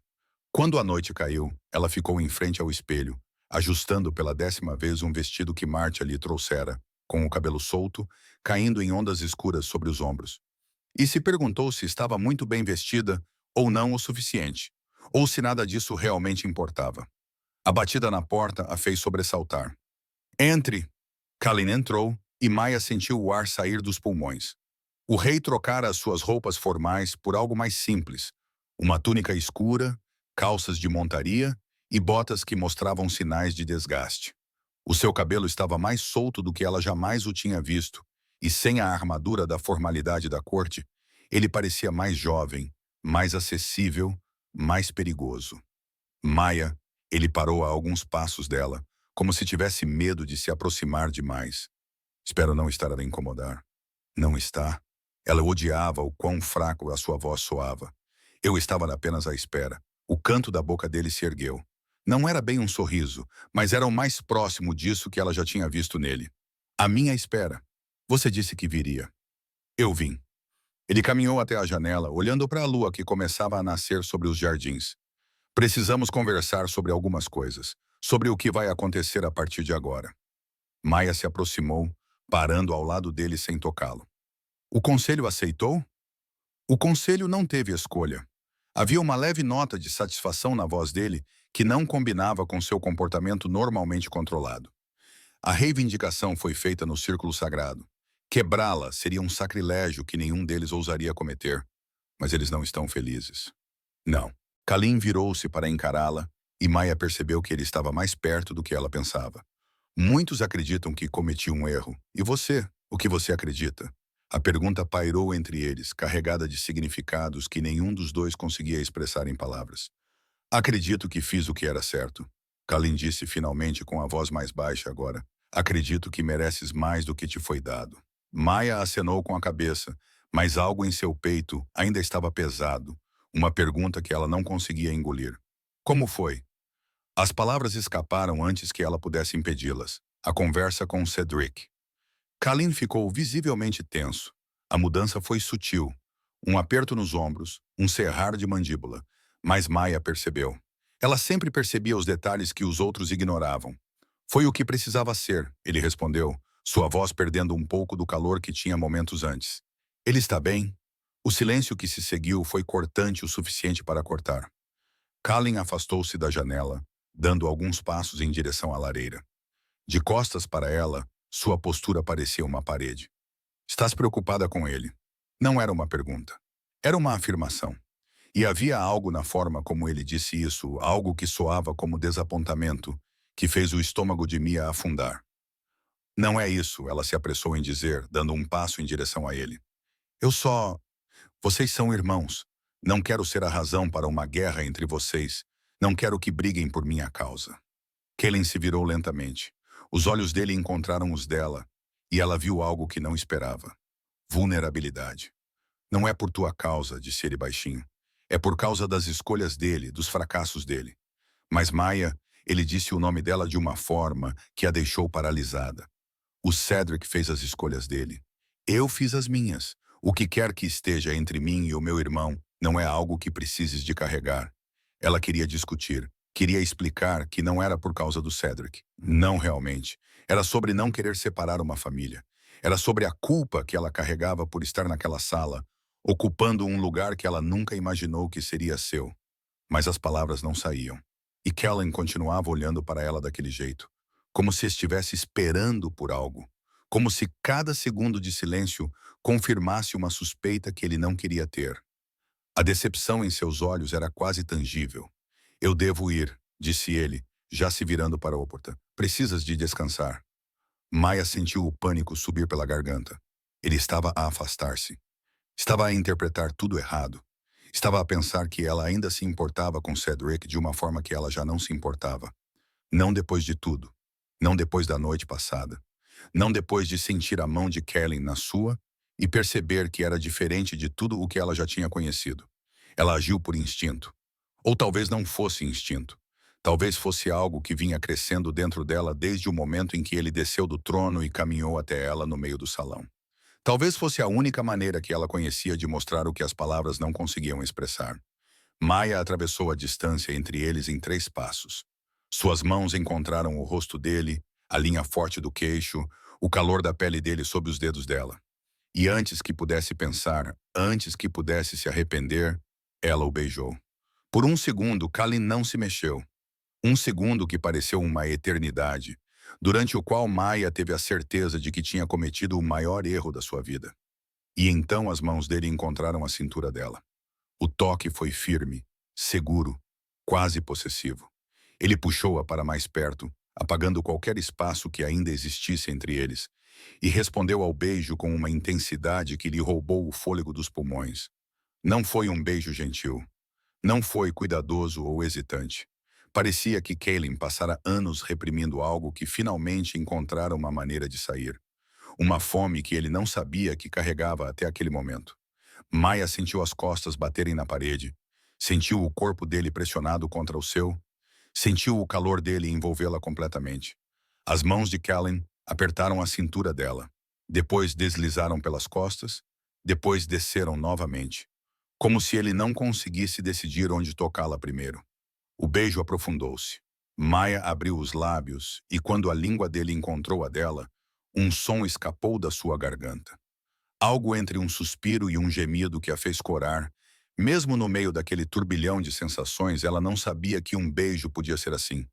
Quando a noite caiu, ela ficou em frente ao espelho, ajustando pela 10ª vez um vestido que Marcia lhe trouxera, com o cabelo solto, caindo em ondas escuras sobre os ombros. E se perguntou se estava muito bem vestida ou não o suficiente, ou se nada disso realmente importava. A batida na porta a fez sobressaltar. Entre! Kalin entrou e Maya sentiu o ar sair dos pulmões. O rei trocara as suas roupas formais por algo mais simples, uma túnica escura, calças de montaria e botas que mostravam sinais de desgaste. O seu cabelo estava mais solto do que ela jamais o tinha visto, e sem a armadura da formalidade da corte, ele parecia mais jovem, mais acessível, mais perigoso. Maya, ele parou a alguns passos dela, como se tivesse medo de se aproximar demais. Espero não estar a lhe incomodar. Não está. Ela odiava o quão fraco a sua voz soava. Eu estava apenas à espera. O canto da boca dele se ergueu. Não era bem um sorriso, mas era o mais próximo disso que ela já tinha visto nele. À minha espera. Você disse que viria. Eu vim. Ele caminhou até a janela, olhando para a lua que começava a nascer sobre os jardins. Precisamos conversar sobre algumas coisas, sobre o que vai acontecer a partir de agora. Maya se aproximou, parando ao lado dele sem tocá-lo. O conselho aceitou? O conselho não teve escolha. Havia uma leve nota de satisfação na voz dele que não combinava com seu comportamento normalmente controlado. A reivindicação foi feita no círculo sagrado. Quebrá-la seria um sacrilégio que nenhum deles ousaria cometer. Mas eles não estão felizes. Não. Kalin virou-se para encará-la e Maya percebeu que ele estava mais perto do que ela pensava. Muitos acreditam que cometi um erro. E você? O que você acredita? A pergunta pairou entre eles, carregada de significados que nenhum dos dois conseguia expressar em palavras. Acredito que fiz o que era certo. Kalin disse finalmente com a voz mais baixa agora. Acredito que mereces mais do que te foi dado. Maya acenou com a cabeça, mas algo em seu peito ainda estava pesado. Uma pergunta que ela não conseguia engolir. Como foi? As palavras escaparam antes que ela pudesse impedi-las. A conversa com Cedric. Kalin ficou visivelmente tenso. A mudança foi sutil. Um aperto nos ombros, um cerrar de mandíbula. Mas Maya percebeu. Ela sempre percebia os detalhes que os outros ignoravam. Foi o que precisava ser, ele respondeu, sua voz perdendo um pouco do calor que tinha momentos antes. Ele está bem? O silêncio que se seguiu foi cortante o suficiente para cortar. Kalin afastou-se da janela, dando alguns passos em direção à lareira. De costas para ela, sua postura parecia uma parede. Estás preocupada com ele? Não era uma pergunta. Era uma afirmação. E havia algo na forma como ele disse isso, algo que soava como desapontamento, que fez o estômago de Mia afundar. Não é isso, ela se apressou em dizer, dando um passo em direção a ele. Eu só... Vocês são irmãos. Não quero ser a razão para uma guerra entre vocês. Não quero que briguem por minha causa. Kalin se virou lentamente. Os olhos dele encontraram os dela, e ela viu algo que não esperava. Vulnerabilidade. Não é por tua causa, disse ele baixinho. É por causa das escolhas dele, dos fracassos dele. Mas Maya, ele disse o nome dela de uma forma que a deixou paralisada. O Cedric fez as escolhas dele. Eu fiz as minhas. O que quer que esteja entre mim e o meu irmão não é algo que precises de carregar. Ela queria discutir, queria explicar que não era por causa do Cedric. Não realmente. Era sobre não querer separar uma família. Era sobre a culpa que ela carregava por estar naquela sala, ocupando um lugar que ela nunca imaginou que seria seu. Mas as palavras não saíam. E Kalin continuava olhando para ela daquele jeito, como se estivesse esperando por algo, como se cada segundo de silêncio confirmasse uma suspeita que ele não queria ter. A decepção em seus olhos era quase tangível. Eu devo ir, disse ele, já se virando para a porta. Precisas de descansar. Maya sentiu o pânico subir pela garganta. Ele estava a afastar-se. Estava a interpretar tudo errado. Estava a pensar que ela ainda se importava com Cedric de uma forma que ela já não se importava. Não depois de tudo. Não depois da noite passada. Não depois de sentir a mão de Kalin na sua e perceber que era diferente de tudo o que ela já tinha conhecido. Ela agiu por instinto. Ou talvez não fosse instinto. Talvez fosse algo que vinha crescendo dentro dela desde o momento em que ele desceu do trono e caminhou até ela no meio do salão. Talvez fosse a única maneira que ela conhecia de mostrar o que as palavras não conseguiam expressar. Maya atravessou a distância entre eles em 3 passos. Suas mãos encontraram o rosto dele, a linha forte do queixo, o calor da pele dele sob os dedos dela. E antes que pudesse pensar, antes que pudesse se arrepender, ela o beijou. Por um segundo, Kalin não se mexeu. Um segundo que pareceu uma eternidade, durante o qual Maya teve a certeza de que tinha cometido o maior erro da sua vida. E então as mãos dele encontraram a cintura dela. O toque foi firme, seguro, quase possessivo. Ele puxou-a para mais perto, apagando qualquer espaço que ainda existisse entre eles, e respondeu ao beijo com uma intensidade que lhe roubou o fôlego dos pulmões. Não foi um beijo gentil. Não foi cuidadoso ou hesitante. Parecia que Kaylin passara anos reprimindo algo que finalmente encontrara uma maneira de sair. Uma fome que ele não sabia que carregava até aquele momento. Maya sentiu as costas baterem na parede. Sentiu o corpo dele pressionado contra o seu. Sentiu o calor dele envolvê-la completamente. As mãos de Kaylin apertaram a cintura dela. Depois deslizaram pelas costas. Depois desceram novamente. Como se ele não conseguisse decidir onde tocá-la primeiro. O beijo aprofundou-se. Maya abriu os lábios e quando a língua dele encontrou a dela, um som escapou da sua garganta. Algo entre um suspiro e um gemido que a fez corar. Mesmo no meio daquele turbilhão de sensações, ela não sabia que um beijo podia ser assim.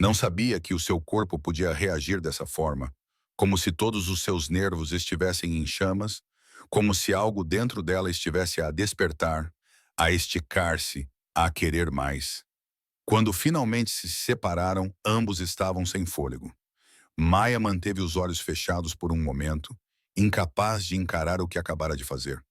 Não sabia que o seu corpo podia reagir dessa forma, como se todos os seus nervos estivessem em chamas, como se algo dentro dela estivesse a despertar, a esticar-se, a querer mais. Quando finalmente se separaram, ambos estavam sem fôlego. Maya manteve os olhos fechados por um momento, incapaz de encarar o que acabara de fazer.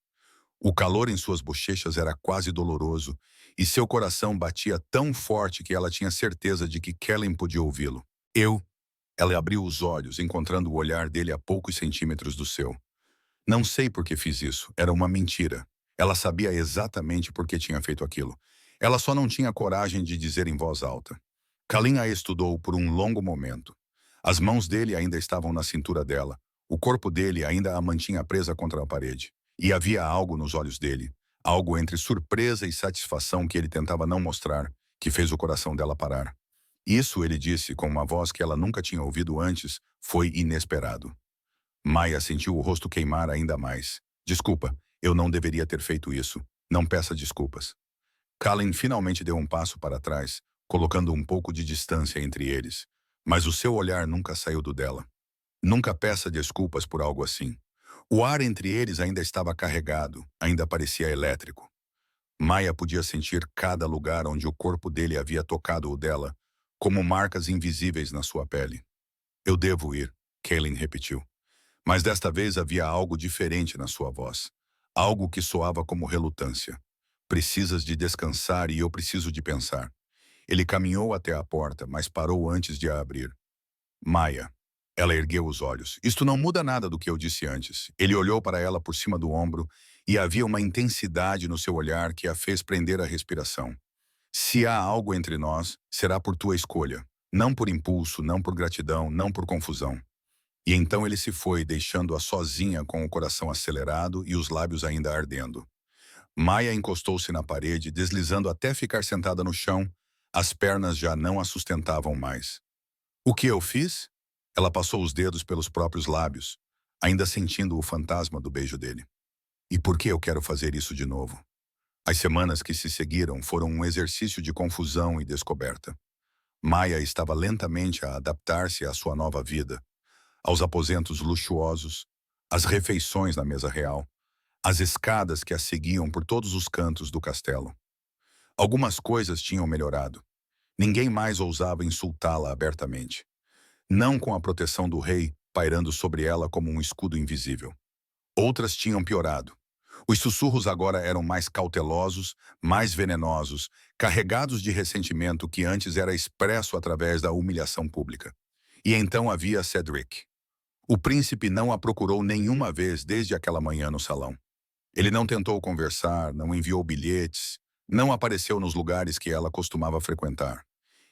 O calor em suas bochechas era quase doloroso, e seu coração batia tão forte que ela tinha certeza de que Kellen podia ouvi-lo. Ela abriu os olhos, encontrando o olhar dele a poucos centímetros do seu. Não sei por que fiz isso, era uma mentira. Ela sabia exatamente por que tinha feito aquilo. Ela só não tinha coragem de dizer em voz alta. Kalin a estudou por um longo momento. As mãos dele ainda estavam na cintura dela. O corpo dele ainda a mantinha presa contra a parede. E havia algo nos olhos dele, algo entre surpresa e satisfação que ele tentava não mostrar, que fez o coração dela parar. Isso, ele disse com uma voz que ela nunca tinha ouvido antes, foi inesperado. Maya sentiu o rosto queimar ainda mais. Desculpa, eu não deveria ter feito isso. Não peça desculpas. Kalin finalmente deu um passo para trás, colocando um pouco de distância entre eles. Mas o seu olhar nunca saiu do dela. Nunca peça desculpas por algo assim. O ar entre eles ainda estava carregado, ainda parecia elétrico. Maya podia sentir cada lugar onde o corpo dele havia tocado o dela, como marcas invisíveis na sua pele. Eu devo ir, Kaylin repetiu. Mas desta vez havia algo diferente na sua voz. Algo que soava como relutância. Precisas de descansar e eu preciso de pensar. Ele caminhou até a porta, mas parou antes de a abrir. Maya. Ela ergueu os olhos. Isto não muda nada do que eu disse antes. Ele olhou para ela por cima do ombro e havia uma intensidade no seu olhar que a fez prender a respiração. Se há algo entre nós, será por tua escolha. Não por impulso, não por gratidão, não por confusão. E então ele se foi, deixando-a sozinha com o coração acelerado e os lábios ainda ardendo. Maya encostou-se na parede, deslizando até ficar sentada no chão. As pernas já não a sustentavam mais. O que eu fiz? Ela passou os dedos pelos próprios lábios, ainda sentindo o fantasma do beijo dele. E por que eu quero fazer isso de novo? As semanas que se seguiram foram um exercício de confusão e descoberta. Maya estava lentamente a adaptar-se à sua nova vida, aos aposentos luxuosos, às refeições na mesa real, às escadas que a seguiam por todos os cantos do castelo. Algumas coisas tinham melhorado. Ninguém mais ousava insultá-la abertamente. Não com a proteção do rei pairando sobre ela como um escudo invisível. Outras tinham piorado. Os sussurros agora eram mais cautelosos, mais venenosos, carregados de ressentimento que antes era expresso através da humilhação pública. E então havia Cedric. O príncipe não a procurou nenhuma vez desde aquela manhã no salão. Ele não tentou conversar, não enviou bilhetes, não apareceu nos lugares que ela costumava frequentar.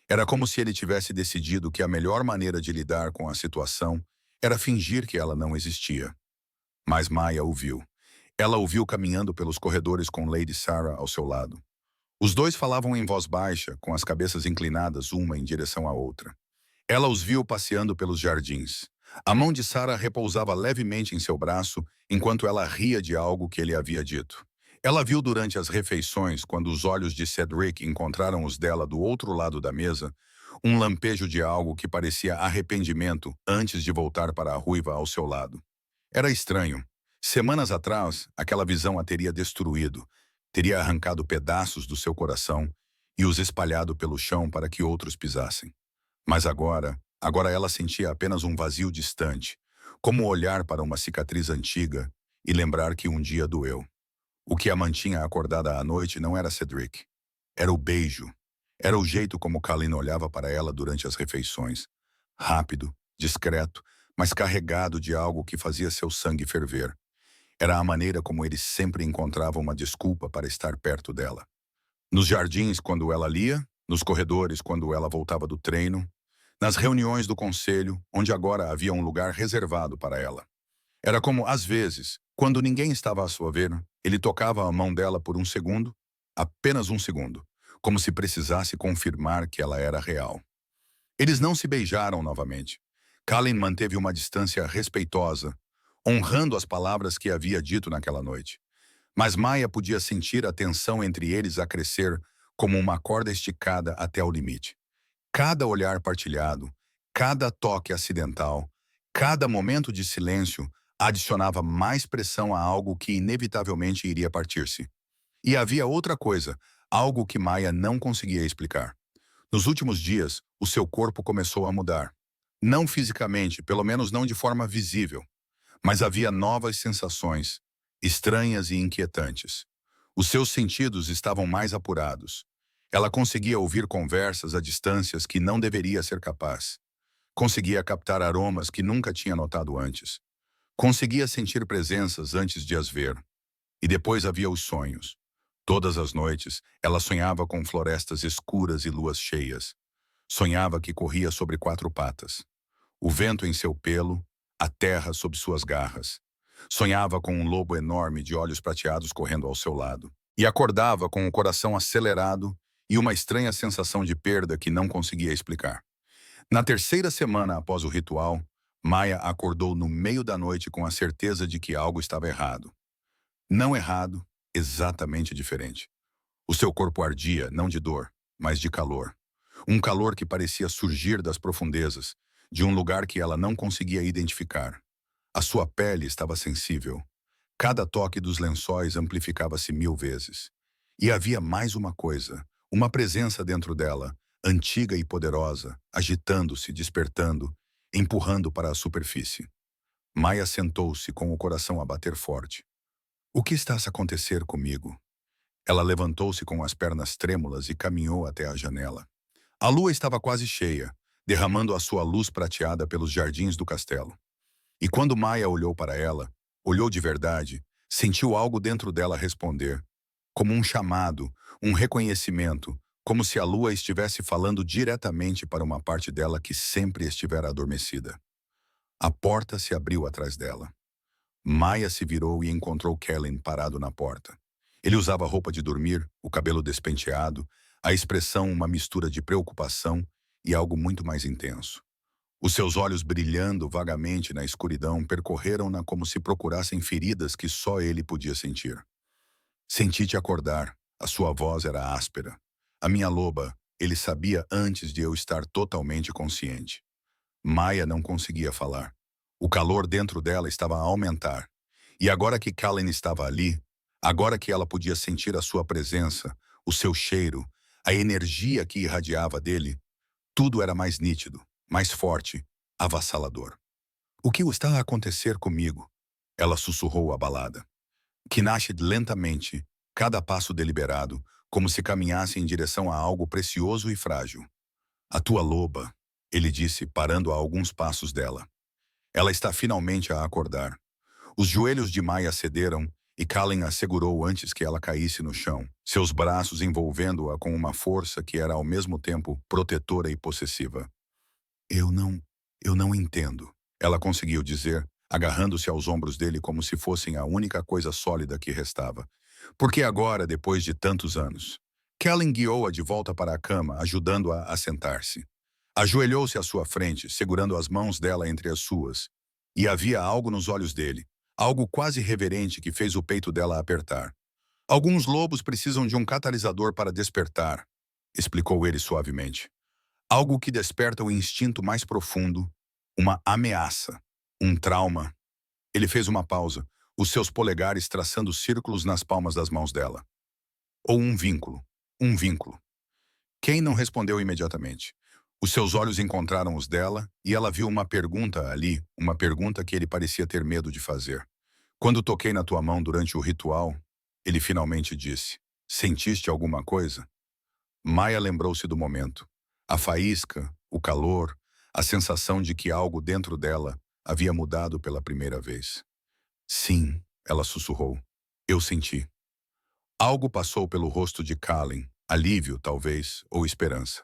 Era como se ele tivesse decidido que a melhor maneira de lidar com a situação era fingir que ela não existia. Mas Maya o viu. Ela o viu caminhando pelos corredores com Lady Sarah ao seu lado. Os dois falavam em voz baixa, com as cabeças inclinadas uma em direção à outra. Ela os viu passeando pelos jardins. A mão de Sarah repousava levemente em seu braço enquanto ela ria de algo que ele havia dito. Ela viu durante as refeições, quando os olhos de Cedric encontraram os dela do outro lado da mesa, um lampejo de algo que parecia arrependimento antes de voltar para a ruiva ao seu lado. Era estranho. Semanas atrás, aquela visão a teria destruído, teria arrancado pedaços do seu coração e os espalhado pelo chão para que outros pisassem. Mas agora ela sentia apenas um vazio distante, como olhar para uma cicatriz antiga e lembrar que um dia doeu. O que a mantinha acordada à noite não era Cedric. Era o beijo. Era o jeito como Colin olhava para ela durante as refeições. Rápido, discreto, mas carregado de algo que fazia seu sangue ferver. Era a maneira como ele sempre encontrava uma desculpa para estar perto dela. Nos jardins, quando ela lia, nos corredores, quando ela voltava do treino, nas reuniões do conselho, onde agora havia um lugar reservado para ela. Era como, às vezes, quando ninguém estava à sua ver, ele tocava a mão dela por um segundo, apenas um segundo, como se precisasse confirmar que ela era real. Eles não se beijaram novamente. Colin manteve uma distância respeitosa, honrando as palavras que havia dito naquela noite. Mas Maya podia sentir a tensão entre eles a crescer como uma corda esticada até o limite. Cada olhar partilhado, cada toque acidental, cada momento de silêncio adicionava mais pressão a algo que inevitavelmente iria partir-se. E havia outra coisa, algo que Maya não conseguia explicar. Nos últimos dias, o seu corpo começou a mudar. Não fisicamente, pelo menos não de forma visível, mas havia novas sensações, estranhas e inquietantes. Os seus sentidos estavam mais apurados. Ela conseguia ouvir conversas a distâncias que não deveria ser capaz. Conseguia captar aromas que nunca tinha notado antes. Conseguia sentir presenças antes de as ver. E depois havia os sonhos. Todas as noites, ela sonhava com florestas escuras e luas cheias. Sonhava que corria sobre quatro patas. O vento em seu pelo, a terra sob suas garras. Sonhava com um lobo enorme de olhos prateados correndo ao seu lado. E acordava com o coração acelerado e uma estranha sensação de perda que não conseguia explicar. Na terceira semana após o ritual, Maya acordou no meio da noite com a certeza de que algo estava errado. Não errado, exatamente diferente. O seu corpo ardia, não de dor, mas de calor. Um calor que parecia surgir das profundezas, de um lugar que ela não conseguia identificar. A sua pele estava sensível. Cada toque dos lençóis amplificava-se 1000 vezes. E havia mais uma coisa, uma presença dentro dela, antiga e poderosa, agitando-se, despertando, empurrando para a superfície. Maya sentou-se com o coração a bater forte. O que está a acontecer comigo? Ela levantou-se com as pernas trêmulas e caminhou até a janela. A lua estava quase cheia, derramando a sua luz prateada pelos jardins do castelo. E quando Maya olhou para ela, olhou de verdade, sentiu algo dentro dela responder, como um chamado, um reconhecimento, como se a lua estivesse falando diretamente para uma parte dela que sempre estivera adormecida. A porta se abriu atrás dela. Maya se virou e encontrou Kellen parado na porta. Ele usava roupa de dormir, o cabelo despenteado, a expressão uma mistura de preocupação e algo muito mais intenso. Os seus olhos brilhando vagamente na escuridão percorreram-na como se procurassem feridas que só ele podia sentir. Senti-te acordar, a sua voz era áspera. A minha loba, ele sabia antes de eu estar totalmente consciente. Maya não conseguia falar. O calor dentro dela estava a aumentar. E agora que Colin estava ali, agora que ela podia sentir a sua presença, o seu cheiro, a energia que irradiava dele, tudo era mais nítido, mais forte, avassalador. O que está a acontecer comigo? Ela sussurrou abalada. Kinashid lentamente, cada passo deliberado, como se caminhasse em direção a algo precioso e frágil. A tua loba, ele disse, parando a alguns passos dela. Ela está finalmente a acordar. Os joelhos de Maya cederam e Colin a segurou antes que ela caísse no chão, seus braços envolvendo-a com uma força que era ao mesmo tempo protetora e possessiva. Eu não entendo, ela conseguiu dizer, agarrando-se aos ombros dele como se fossem a única coisa sólida que restava. Porque agora, depois de tantos anos? Colin guiou-a de volta para a cama, ajudando-a a sentar-se. Ajoelhou-se à sua frente, segurando as mãos dela entre as suas. E havia algo nos olhos dele, algo quase reverente que fez o peito dela apertar. Alguns lobos precisam de um catalisador para despertar, explicou ele suavemente. Algo que desperta o instinto mais profundo, uma ameaça, um trauma. Ele fez uma pausa, os seus polegares traçando círculos nas palmas das mãos dela. Ou um vínculo. Um vínculo. Kane não respondeu imediatamente. Os seus olhos encontraram os dela e ela viu uma pergunta ali, uma pergunta que ele parecia ter medo de fazer. Quando toquei na tua mão durante o ritual, ele finalmente disse, sentiste alguma coisa? Maya lembrou-se do momento. A faísca, o calor, a sensação de que algo dentro dela havia mudado pela primeira vez. Sim, ela sussurrou. Eu senti. Algo passou pelo rosto de Kallen, alívio, talvez, ou esperança.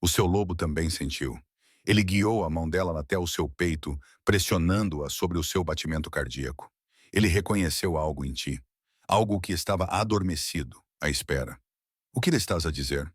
O seu lobo também sentiu. Ele guiou a mão dela até o seu peito, pressionando-a sobre o seu batimento cardíaco. Ele reconheceu algo em ti. Algo que estava adormecido, à espera. O que lhe estás a dizer?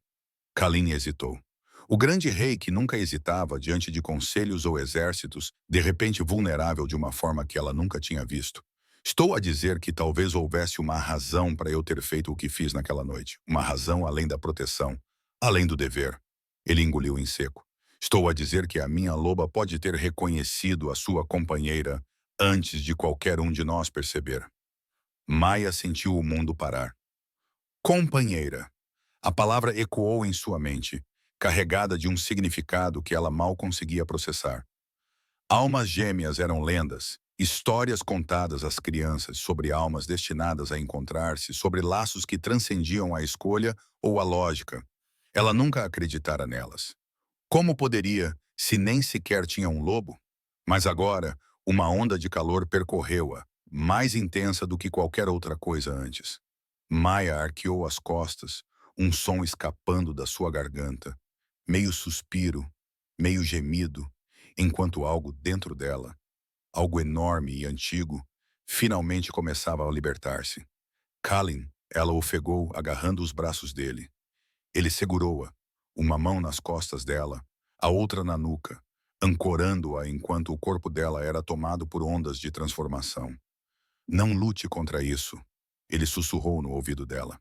Kalin hesitou. O grande rei que nunca hesitava diante de conselhos ou exércitos, de repente vulnerável de uma forma que ela nunca tinha visto. Estou a dizer que talvez houvesse uma razão para eu ter feito o que fiz naquela noite. Uma razão além da proteção, além do dever. Ele engoliu em seco. Estou a dizer que a minha loba pode ter reconhecido a sua companheira antes de qualquer um de nós perceber. Maya sentiu o mundo parar. Companheira. A palavra ecoou em sua mente, carregada de um significado que ela mal conseguia processar. Almas gêmeas eram lendas, histórias contadas às crianças sobre almas destinadas a encontrar-se, sobre laços que transcendiam a escolha ou a lógica. Ela nunca acreditara nelas. Como poderia, se nem sequer tinha um lobo? Mas agora, uma onda de calor percorreu-a, mais intensa do que qualquer outra coisa antes. Maya arqueou as costas, um som escapando da sua garganta, meio suspiro, meio gemido, enquanto algo dentro dela, algo enorme e antigo, finalmente começava a libertar-se. Kalin, ela ofegou, agarrando os braços dele. Ele segurou-a, uma mão nas costas dela, a outra na nuca, ancorando-a enquanto o corpo dela era tomado por ondas de transformação. Não lute contra isso, ele sussurrou no ouvido dela.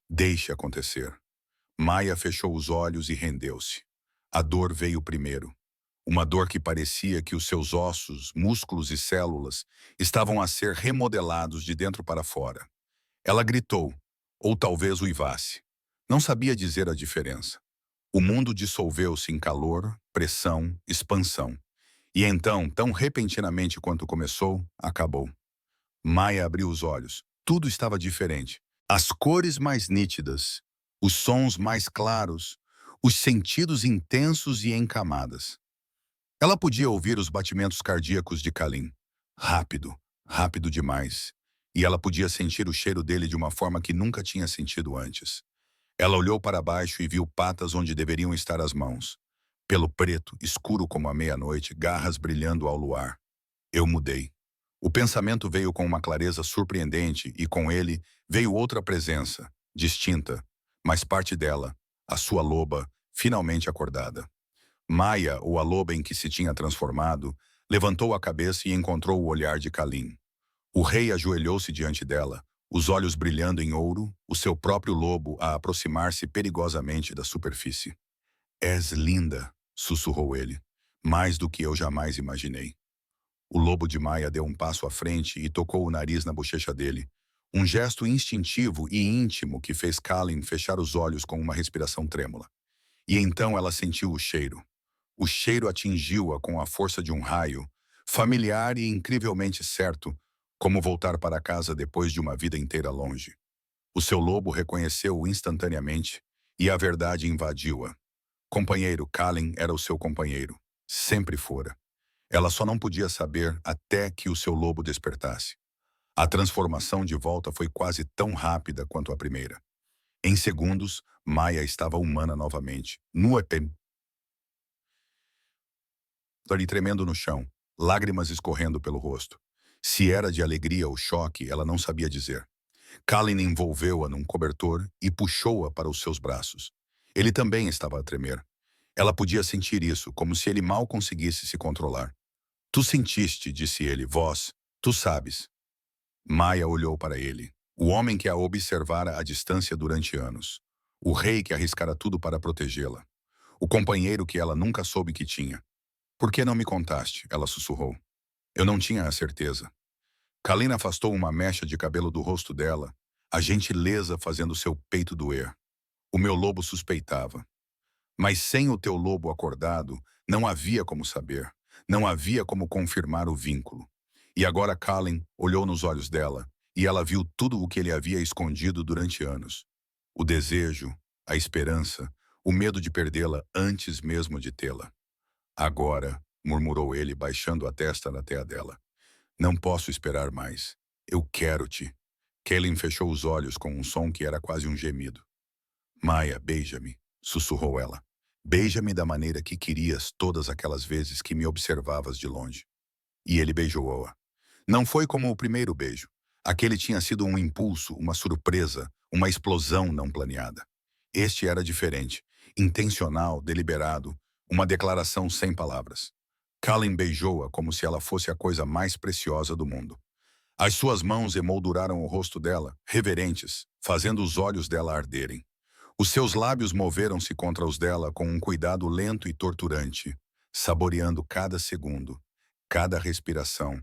Deixe acontecer. Maya fechou os olhos e rendeu-se. A dor veio primeiro. Uma dor que parecia que os seus ossos, músculos e células estavam a ser remodelados de dentro para fora. Ela gritou, ou talvez uivasse. Não sabia dizer a diferença. O mundo dissolveu-se em calor, pressão, expansão. E então, tão repentinamente quanto começou, acabou. Maya abriu os olhos. Tudo estava diferente. As cores mais nítidas, os sons mais claros, os sentidos intensos e em camadas. Ela podia ouvir os batimentos cardíacos de Kalin. Rápido, rápido demais. E ela podia sentir o cheiro dele de uma forma que nunca tinha sentido antes. Ela olhou para baixo e viu patas onde deveriam estar as mãos. Pelo preto, escuro como a meia-noite, garras brilhando ao luar. Eu mudei. O pensamento veio com uma clareza surpreendente e com ele veio outra presença, distinta, mas parte dela, a sua loba, finalmente acordada. Maya, ou a loba em que se tinha transformado, levantou a cabeça e encontrou o olhar de Kalin. O rei ajoelhou-se diante dela, os olhos brilhando em ouro, o seu próprio lobo a aproximar-se perigosamente da superfície. És linda, sussurrou ele, mais do que eu jamais imaginei. O lobo de Maya deu um passo à frente e tocou o nariz na bochecha dele, um gesto instintivo e íntimo que fez Kalin fechar os olhos com uma respiração trêmula. E então ela sentiu o cheiro. O cheiro atingiu-a com a força de um raio, familiar e incrivelmente certo, como voltar para casa depois de uma vida inteira longe. O seu lobo reconheceu-o instantaneamente e a verdade invadiu-a. Companheiro, Kalin era o seu companheiro. Sempre fora. Ela só não podia saber até que o seu lobo despertasse. A transformação de volta foi quase tão rápida quanto a primeira. Em segundos, Maya estava humana novamente, nua ali tremendo no chão, lágrimas escorrendo pelo rosto. Se era de alegria ou choque, ela não sabia dizer. Kalin envolveu-a num cobertor e puxou-a para os seus braços. Ele também estava a tremer. Ela podia sentir isso, como se ele mal conseguisse se controlar. Tu sentiste, disse ele, voz, tu sabes. Maia olhou para ele, o homem que a observara à distância durante anos. O rei que arriscara tudo para protegê-la. O companheiro que ela nunca soube que tinha. Por que não me contaste? Ela sussurrou. Eu não tinha a certeza. Kalina afastou uma mecha de cabelo do rosto dela, a gentileza fazendo seu peito doer. O meu lobo suspeitava. Mas sem o teu lobo acordado, não havia como saber. Não havia como confirmar o vínculo. E agora Kalin olhou nos olhos dela, e ela viu tudo o que ele havia escondido durante anos. O desejo, a esperança, o medo de perdê-la antes mesmo de tê-la. Agora, murmurou ele, baixando a testa até a dela. Não posso esperar mais. Eu quero-te. Kalin fechou os olhos com um som que era quase um gemido. Maia, beija-me, sussurrou ela. Beija-me da maneira que querias todas aquelas vezes que me observavas de longe. E ele beijou-a. Não foi como o primeiro beijo. Aquele tinha sido um impulso, uma surpresa, uma explosão não planeada. Este era diferente, intencional, deliberado, uma declaração sem palavras. Kalin beijou-a como se ela fosse a coisa mais preciosa do mundo. As suas mãos emolduraram o rosto dela, reverentes, fazendo os olhos dela arderem. Os seus lábios moveram-se contra os dela com um cuidado lento e torturante, saboreando cada segundo, cada respiração,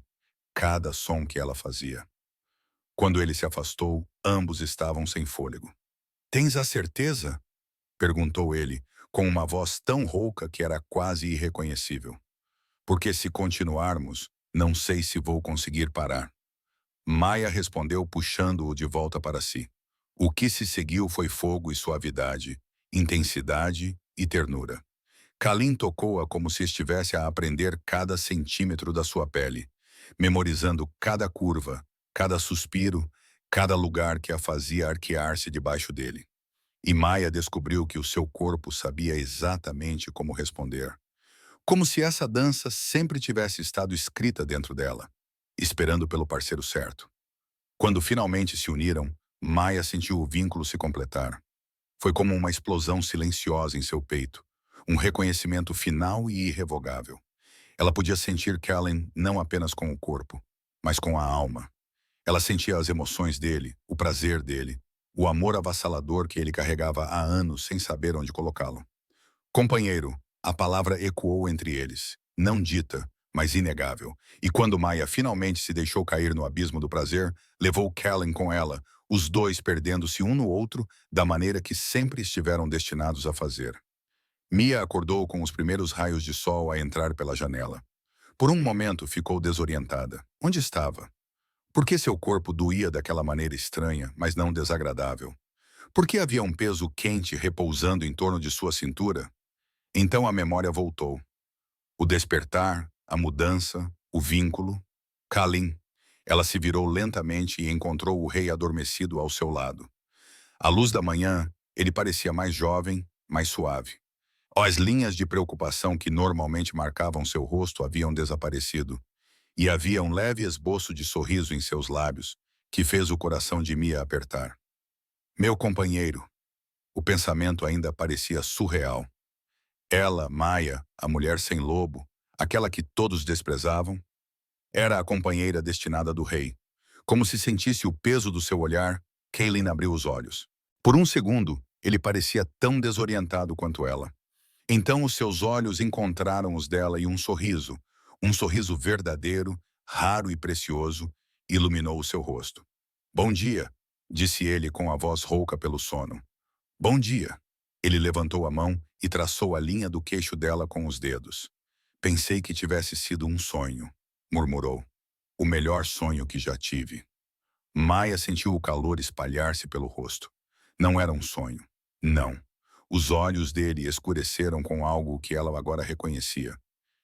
cada som que ela fazia. Quando ele se afastou, ambos estavam sem fôlego. Tens a certeza? Perguntou ele, com uma voz tão rouca que era quase irreconhecível. Porque se continuarmos, não sei se vou conseguir parar. Maia respondeu puxando-o de volta para si. O que se seguiu foi fogo e suavidade, intensidade e ternura. Kalin tocou-a como se estivesse a aprender cada centímetro da sua pele, memorizando cada curva, cada suspiro, cada lugar que a fazia arquear-se debaixo dele. E Maia descobriu que o seu corpo sabia exatamente como responder. Como se essa dança sempre tivesse estado escrita dentro dela, esperando pelo parceiro certo. Quando finalmente se uniram, Maia sentiu o vínculo se completar. Foi como uma explosão silenciosa em seu peito, um reconhecimento final e irrevogável. Ela podia sentir Kalin não apenas com o corpo, mas com a alma. Ela sentia as emoções dele, o prazer dele, o amor avassalador que ele carregava há anos sem saber onde colocá-lo. Companheiro, a palavra ecoou entre eles, não dita, mas inegável. E quando Maia finalmente se deixou cair no abismo do prazer, levou Kalin com ela, os dois perdendo-se um no outro da maneira que sempre estiveram destinados a fazer. Mia acordou com os primeiros raios de sol a entrar pela janela. Por um momento ficou desorientada. Onde estava? Por que seu corpo doía daquela maneira estranha, mas não desagradável? Por que havia um peso quente repousando em torno de sua cintura? Então a memória voltou. O despertar, a mudança, o vínculo. Kalin. Ela se virou lentamente e encontrou o rei adormecido ao seu lado. À luz da manhã, ele parecia mais jovem, mais suave. As linhas de preocupação que normalmente marcavam seu rosto haviam desaparecido, e havia um leve esboço de sorriso em seus lábios, que fez o coração de Mia apertar. Meu companheiro. O pensamento ainda parecia surreal. Ela, Maia, a mulher sem lobo, aquela que todos desprezavam, era a companheira destinada do rei. Como se sentisse o peso do seu olhar, Kalin abriu os olhos. Por um segundo, ele parecia tão desorientado quanto ela. Então os seus olhos encontraram os dela e um sorriso verdadeiro, raro e precioso, iluminou o seu rosto. Bom dia, disse ele com a voz rouca pelo sono. Bom dia. Ele levantou a mão e traçou a linha do queixo dela com os dedos. Pensei que tivesse sido um sonho, murmurou. O melhor sonho que já tive. Maia sentiu o calor espalhar-se pelo rosto. Não era um sonho. Não. Os olhos dele escureceram com algo que ela agora reconhecia.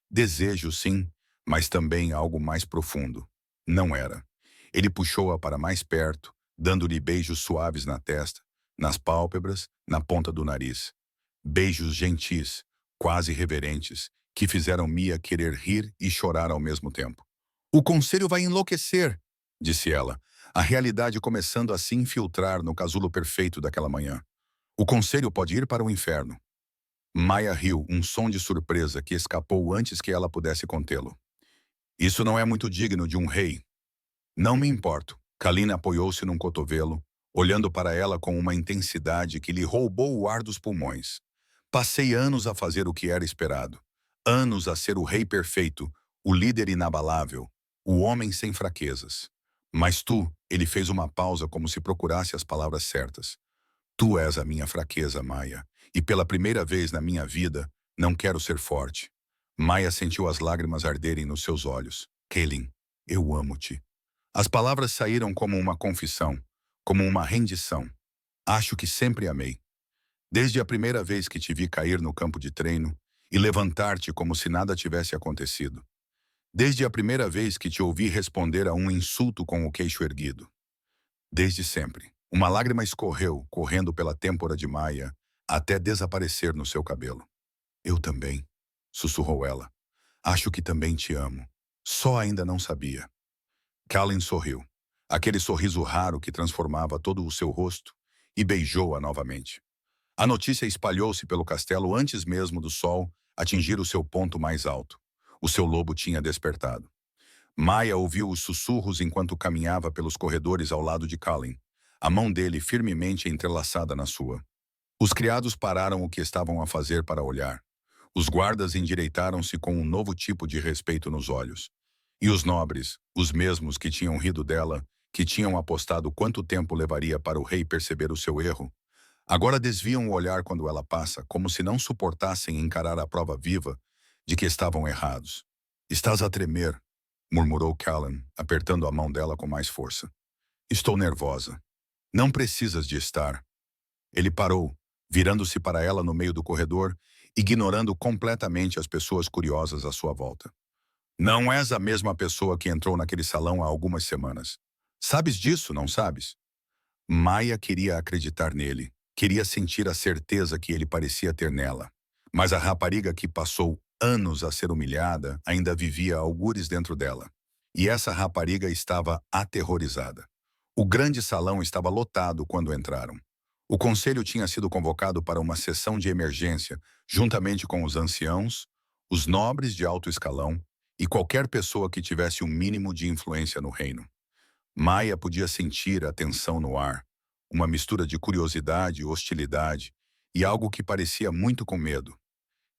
Desejo, sim, mas também algo mais profundo. Não era. Ele puxou-a para mais perto, dando-lhe beijos suaves na testa, nas pálpebras, na ponta do nariz. Beijos gentis, quase reverentes, que fizeram Mia querer rir e chorar ao mesmo tempo. O conselho vai enlouquecer, disse ela, a realidade começando a se infiltrar no casulo perfeito daquela manhã. O conselho pode ir para o inferno. Maia riu, um som de surpresa que escapou antes que ela pudesse contê-lo. Isso não é muito digno de um rei. Não me importo. Kalina apoiou-se num cotovelo, olhando para ela com uma intensidade que lhe roubou o ar dos pulmões. Passei anos a fazer o que era esperado. Anos a ser o rei perfeito, o líder inabalável, o homem sem fraquezas. Mas tu, ele fez uma pausa como se procurasse as palavras certas. Tu és a minha fraqueza, Maia, e pela primeira vez na minha vida, não quero ser forte. Maia sentiu as lágrimas arderem nos seus olhos. Kaelin, eu amo-te. As palavras saíram como uma confissão, como uma rendição. Acho que sempre amei. Desde a primeira vez que te vi cair no campo de treino e levantar-te como se nada tivesse acontecido. Desde a primeira vez que te ouvi responder a um insulto com o queixo erguido. Desde sempre. Uma lágrima escorreu, correndo pela têmpora de Maia, até desaparecer no seu cabelo. Eu também, sussurrou ela. Acho que também te amo. Só ainda não sabia. Kalin sorriu. Aquele sorriso raro que transformava todo o seu rosto, e beijou-a novamente. A notícia espalhou-se pelo castelo antes mesmo do sol atingir o seu ponto mais alto. O seu lobo tinha despertado. Maia ouviu os sussurros enquanto caminhava pelos corredores ao lado de Kalin, a mão dele firmemente entrelaçada na sua. Os criados pararam o que estavam a fazer para olhar. Os guardas endireitaram-se com um novo tipo de respeito nos olhos. E os nobres, os mesmos que tinham rido dela, que tinham apostado quanto tempo levaria para o rei perceber o seu erro, agora desviam o olhar quando ela passa, como se não suportassem encarar a prova viva de que estavam errados. Estás a tremer, murmurou Callan, apertando a mão dela com mais força. Estou nervosa. Não precisas de estar. Ele parou, virando-se para ela no meio do corredor, ignorando completamente as pessoas curiosas à sua volta. Não és a mesma pessoa que entrou naquele salão há algumas semanas. Sabes disso, não sabes? Maia queria acreditar nele, queria sentir a certeza que ele parecia ter nela. Mas a rapariga que passou anos a ser humilhada ainda vivia algures dentro dela. E essa rapariga estava aterrorizada. O grande salão estava lotado quando entraram. O conselho tinha sido convocado para uma sessão de emergência, juntamente com os anciãos, os nobres de alto escalão e qualquer pessoa que tivesse um mínimo de influência no reino. Maia podia sentir a tensão no ar, uma mistura de curiosidade, hostilidade e algo que parecia muito com medo.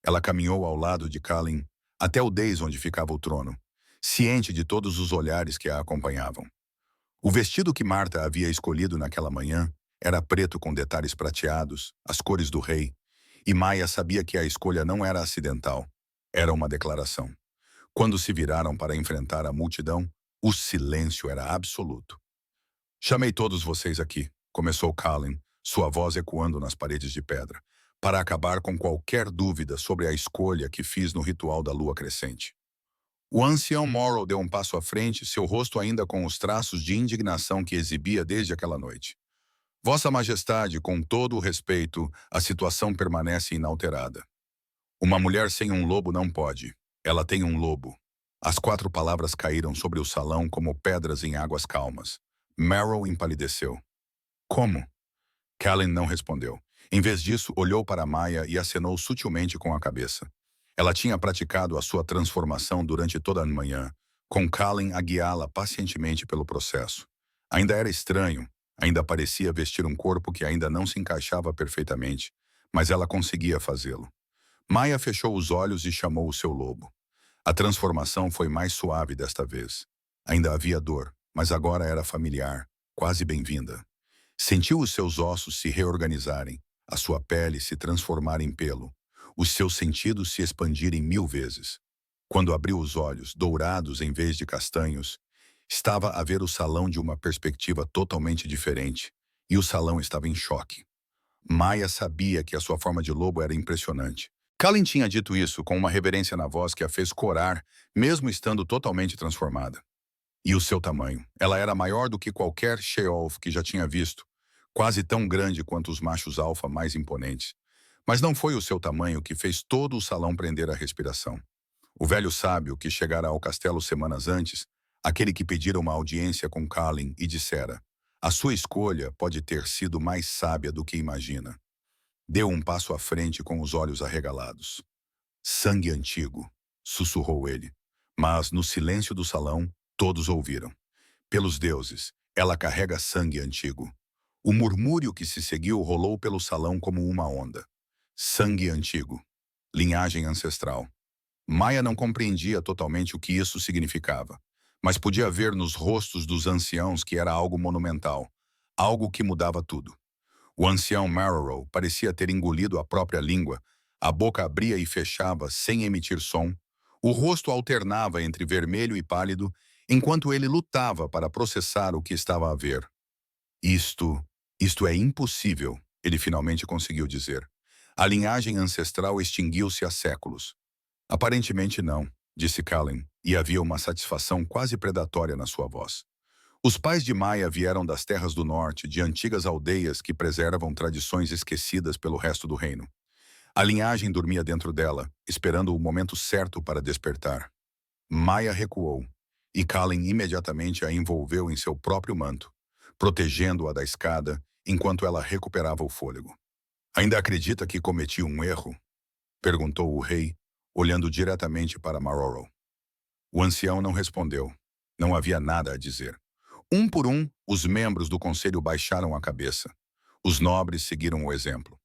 Ela caminhou ao lado de Kalin até o dais onde ficava o trono, ciente de todos os olhares que a acompanhavam. O vestido que Marta havia escolhido naquela manhã era preto com detalhes prateados, as cores do rei, e Maia sabia que a escolha não era acidental, era uma declaração. Quando se viraram para enfrentar a multidão, o silêncio era absoluto. Chamei todos vocês aqui, começou Kalin, sua voz ecoando nas paredes de pedra, para acabar com qualquer dúvida sobre a escolha que fiz no ritual da lua crescente. O ancião Morrow deu um passo à frente, seu rosto ainda com os traços de indignação que exibia desde aquela noite. Vossa Majestade, com todo o respeito, a situação permanece inalterada. Uma mulher sem um lobo não pode. Ela tem um lobo. As 4 palavras caíram sobre o salão como pedras em águas calmas. Merrill empalideceu. Como? Callan não respondeu. Em vez disso, olhou para Maia e acenou sutilmente com a cabeça. Ela tinha praticado a sua transformação durante toda a manhã, com Callan a guiá-la pacientemente pelo processo. Ainda era estranho, ainda parecia vestir um corpo que ainda não se encaixava perfeitamente, mas ela conseguia fazê-lo. Maia fechou os olhos e chamou o seu lobo. A transformação foi mais suave desta vez. Ainda havia dor, mas agora era familiar, quase bem-vinda. Sentiu os seus ossos se reorganizarem, a sua pele se transformar em pelo, os seus sentidos se expandirem 1000 vezes. Quando abriu os olhos, dourados em vez de castanhos, estava a ver o salão de uma perspectiva totalmente diferente, e o salão estava em choque. Maia sabia que a sua forma de lobo era impressionante. Kalin tinha dito isso com uma reverência na voz que a fez corar, mesmo estando totalmente transformada. E o seu tamanho. Ela era maior do que qualquer Sheolf que já tinha visto, quase tão grande quanto os machos alfa mais imponentes. Mas não foi o seu tamanho que fez todo o salão prender a respiração. O velho sábio que chegara ao castelo semanas antes, aquele que pedira uma audiência com Kalin e dissera: a sua escolha pode ter sido mais sábia do que imagina. Deu um passo à frente com os olhos arregalados. Sangue antigo, sussurrou ele. Mas, no silêncio do salão, todos ouviram. Pelos deuses, ela carrega sangue antigo. O murmúrio que se seguiu rolou pelo salão como uma onda. Sangue antigo. Linhagem ancestral. Maia não compreendia totalmente o que isso significava, mas podia ver nos rostos dos anciãos que era algo monumental, algo que mudava tudo. O ancião Marrow parecia ter engolido a própria língua, a boca abria e fechava sem emitir som, o rosto alternava entre vermelho e pálido, enquanto ele lutava para processar o que estava a ver. Isto, isto é impossível, ele finalmente conseguiu dizer. A linhagem ancestral extinguiu-se há séculos. Aparentemente não, disse Kallen, e havia uma satisfação quase predatória na sua voz. Os pais de Maia vieram das terras do norte, de antigas aldeias que preservam tradições esquecidas pelo resto do reino. A linhagem dormia dentro dela, esperando o momento certo para despertar. Maia recuou, e Kallen imediatamente a envolveu em seu próprio manto, protegendo-a da escada enquanto ela recuperava o fôlego. Ainda acredita que cometi um erro? Perguntou o rei, olhando diretamente para Maroro. O ancião não respondeu. Não havia nada a dizer. Um por um, os membros do conselho baixaram a cabeça. Os nobres seguiram o exemplo.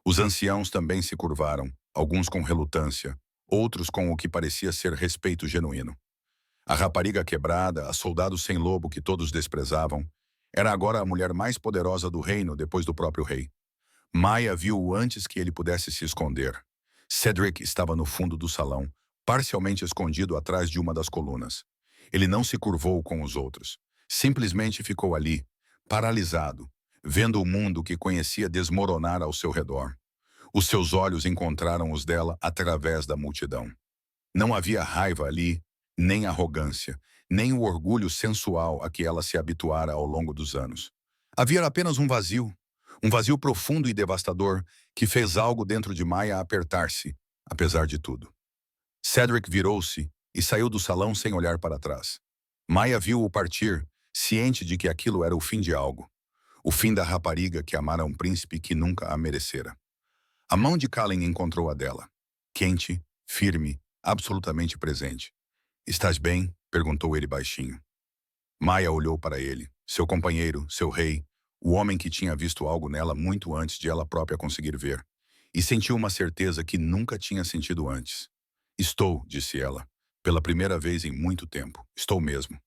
Os anciãos também se curvaram, alguns com relutância, outros com o que parecia ser respeito genuíno. A rapariga quebrada, a soldado sem lobo que todos desprezavam, era agora a mulher mais poderosa do reino depois do próprio rei. Maia viu-o antes que ele pudesse se esconder. Cedric estava no fundo do salão, parcialmente escondido atrás de uma das colunas. Ele não se curvou com os outros. Simplesmente ficou ali, paralisado, vendo o mundo que conhecia desmoronar ao seu redor. Os seus olhos encontraram os dela através da multidão. Não havia raiva ali, nem arrogância, nem o orgulho sensual a que ela se habituara ao longo dos anos. Havia apenas um vazio profundo e devastador que fez algo dentro de Maia apertar-se, apesar de tudo. Cedric virou-se e saiu do salão sem olhar para trás. Maia viu-o partir, ciente de que aquilo era o fim de algo. O fim da rapariga que amara um príncipe que nunca a merecera. A mão de Kallen encontrou a dela. Quente, firme, absolutamente presente. "Estás bem?" perguntou ele baixinho. Maia olhou para ele, seu companheiro, seu rei, o homem que tinha visto algo nela muito antes de ela própria conseguir ver, e sentiu uma certeza que nunca tinha sentido antes. "Estou", disse ela, "pela primeira vez em muito tempo. Estou mesmo."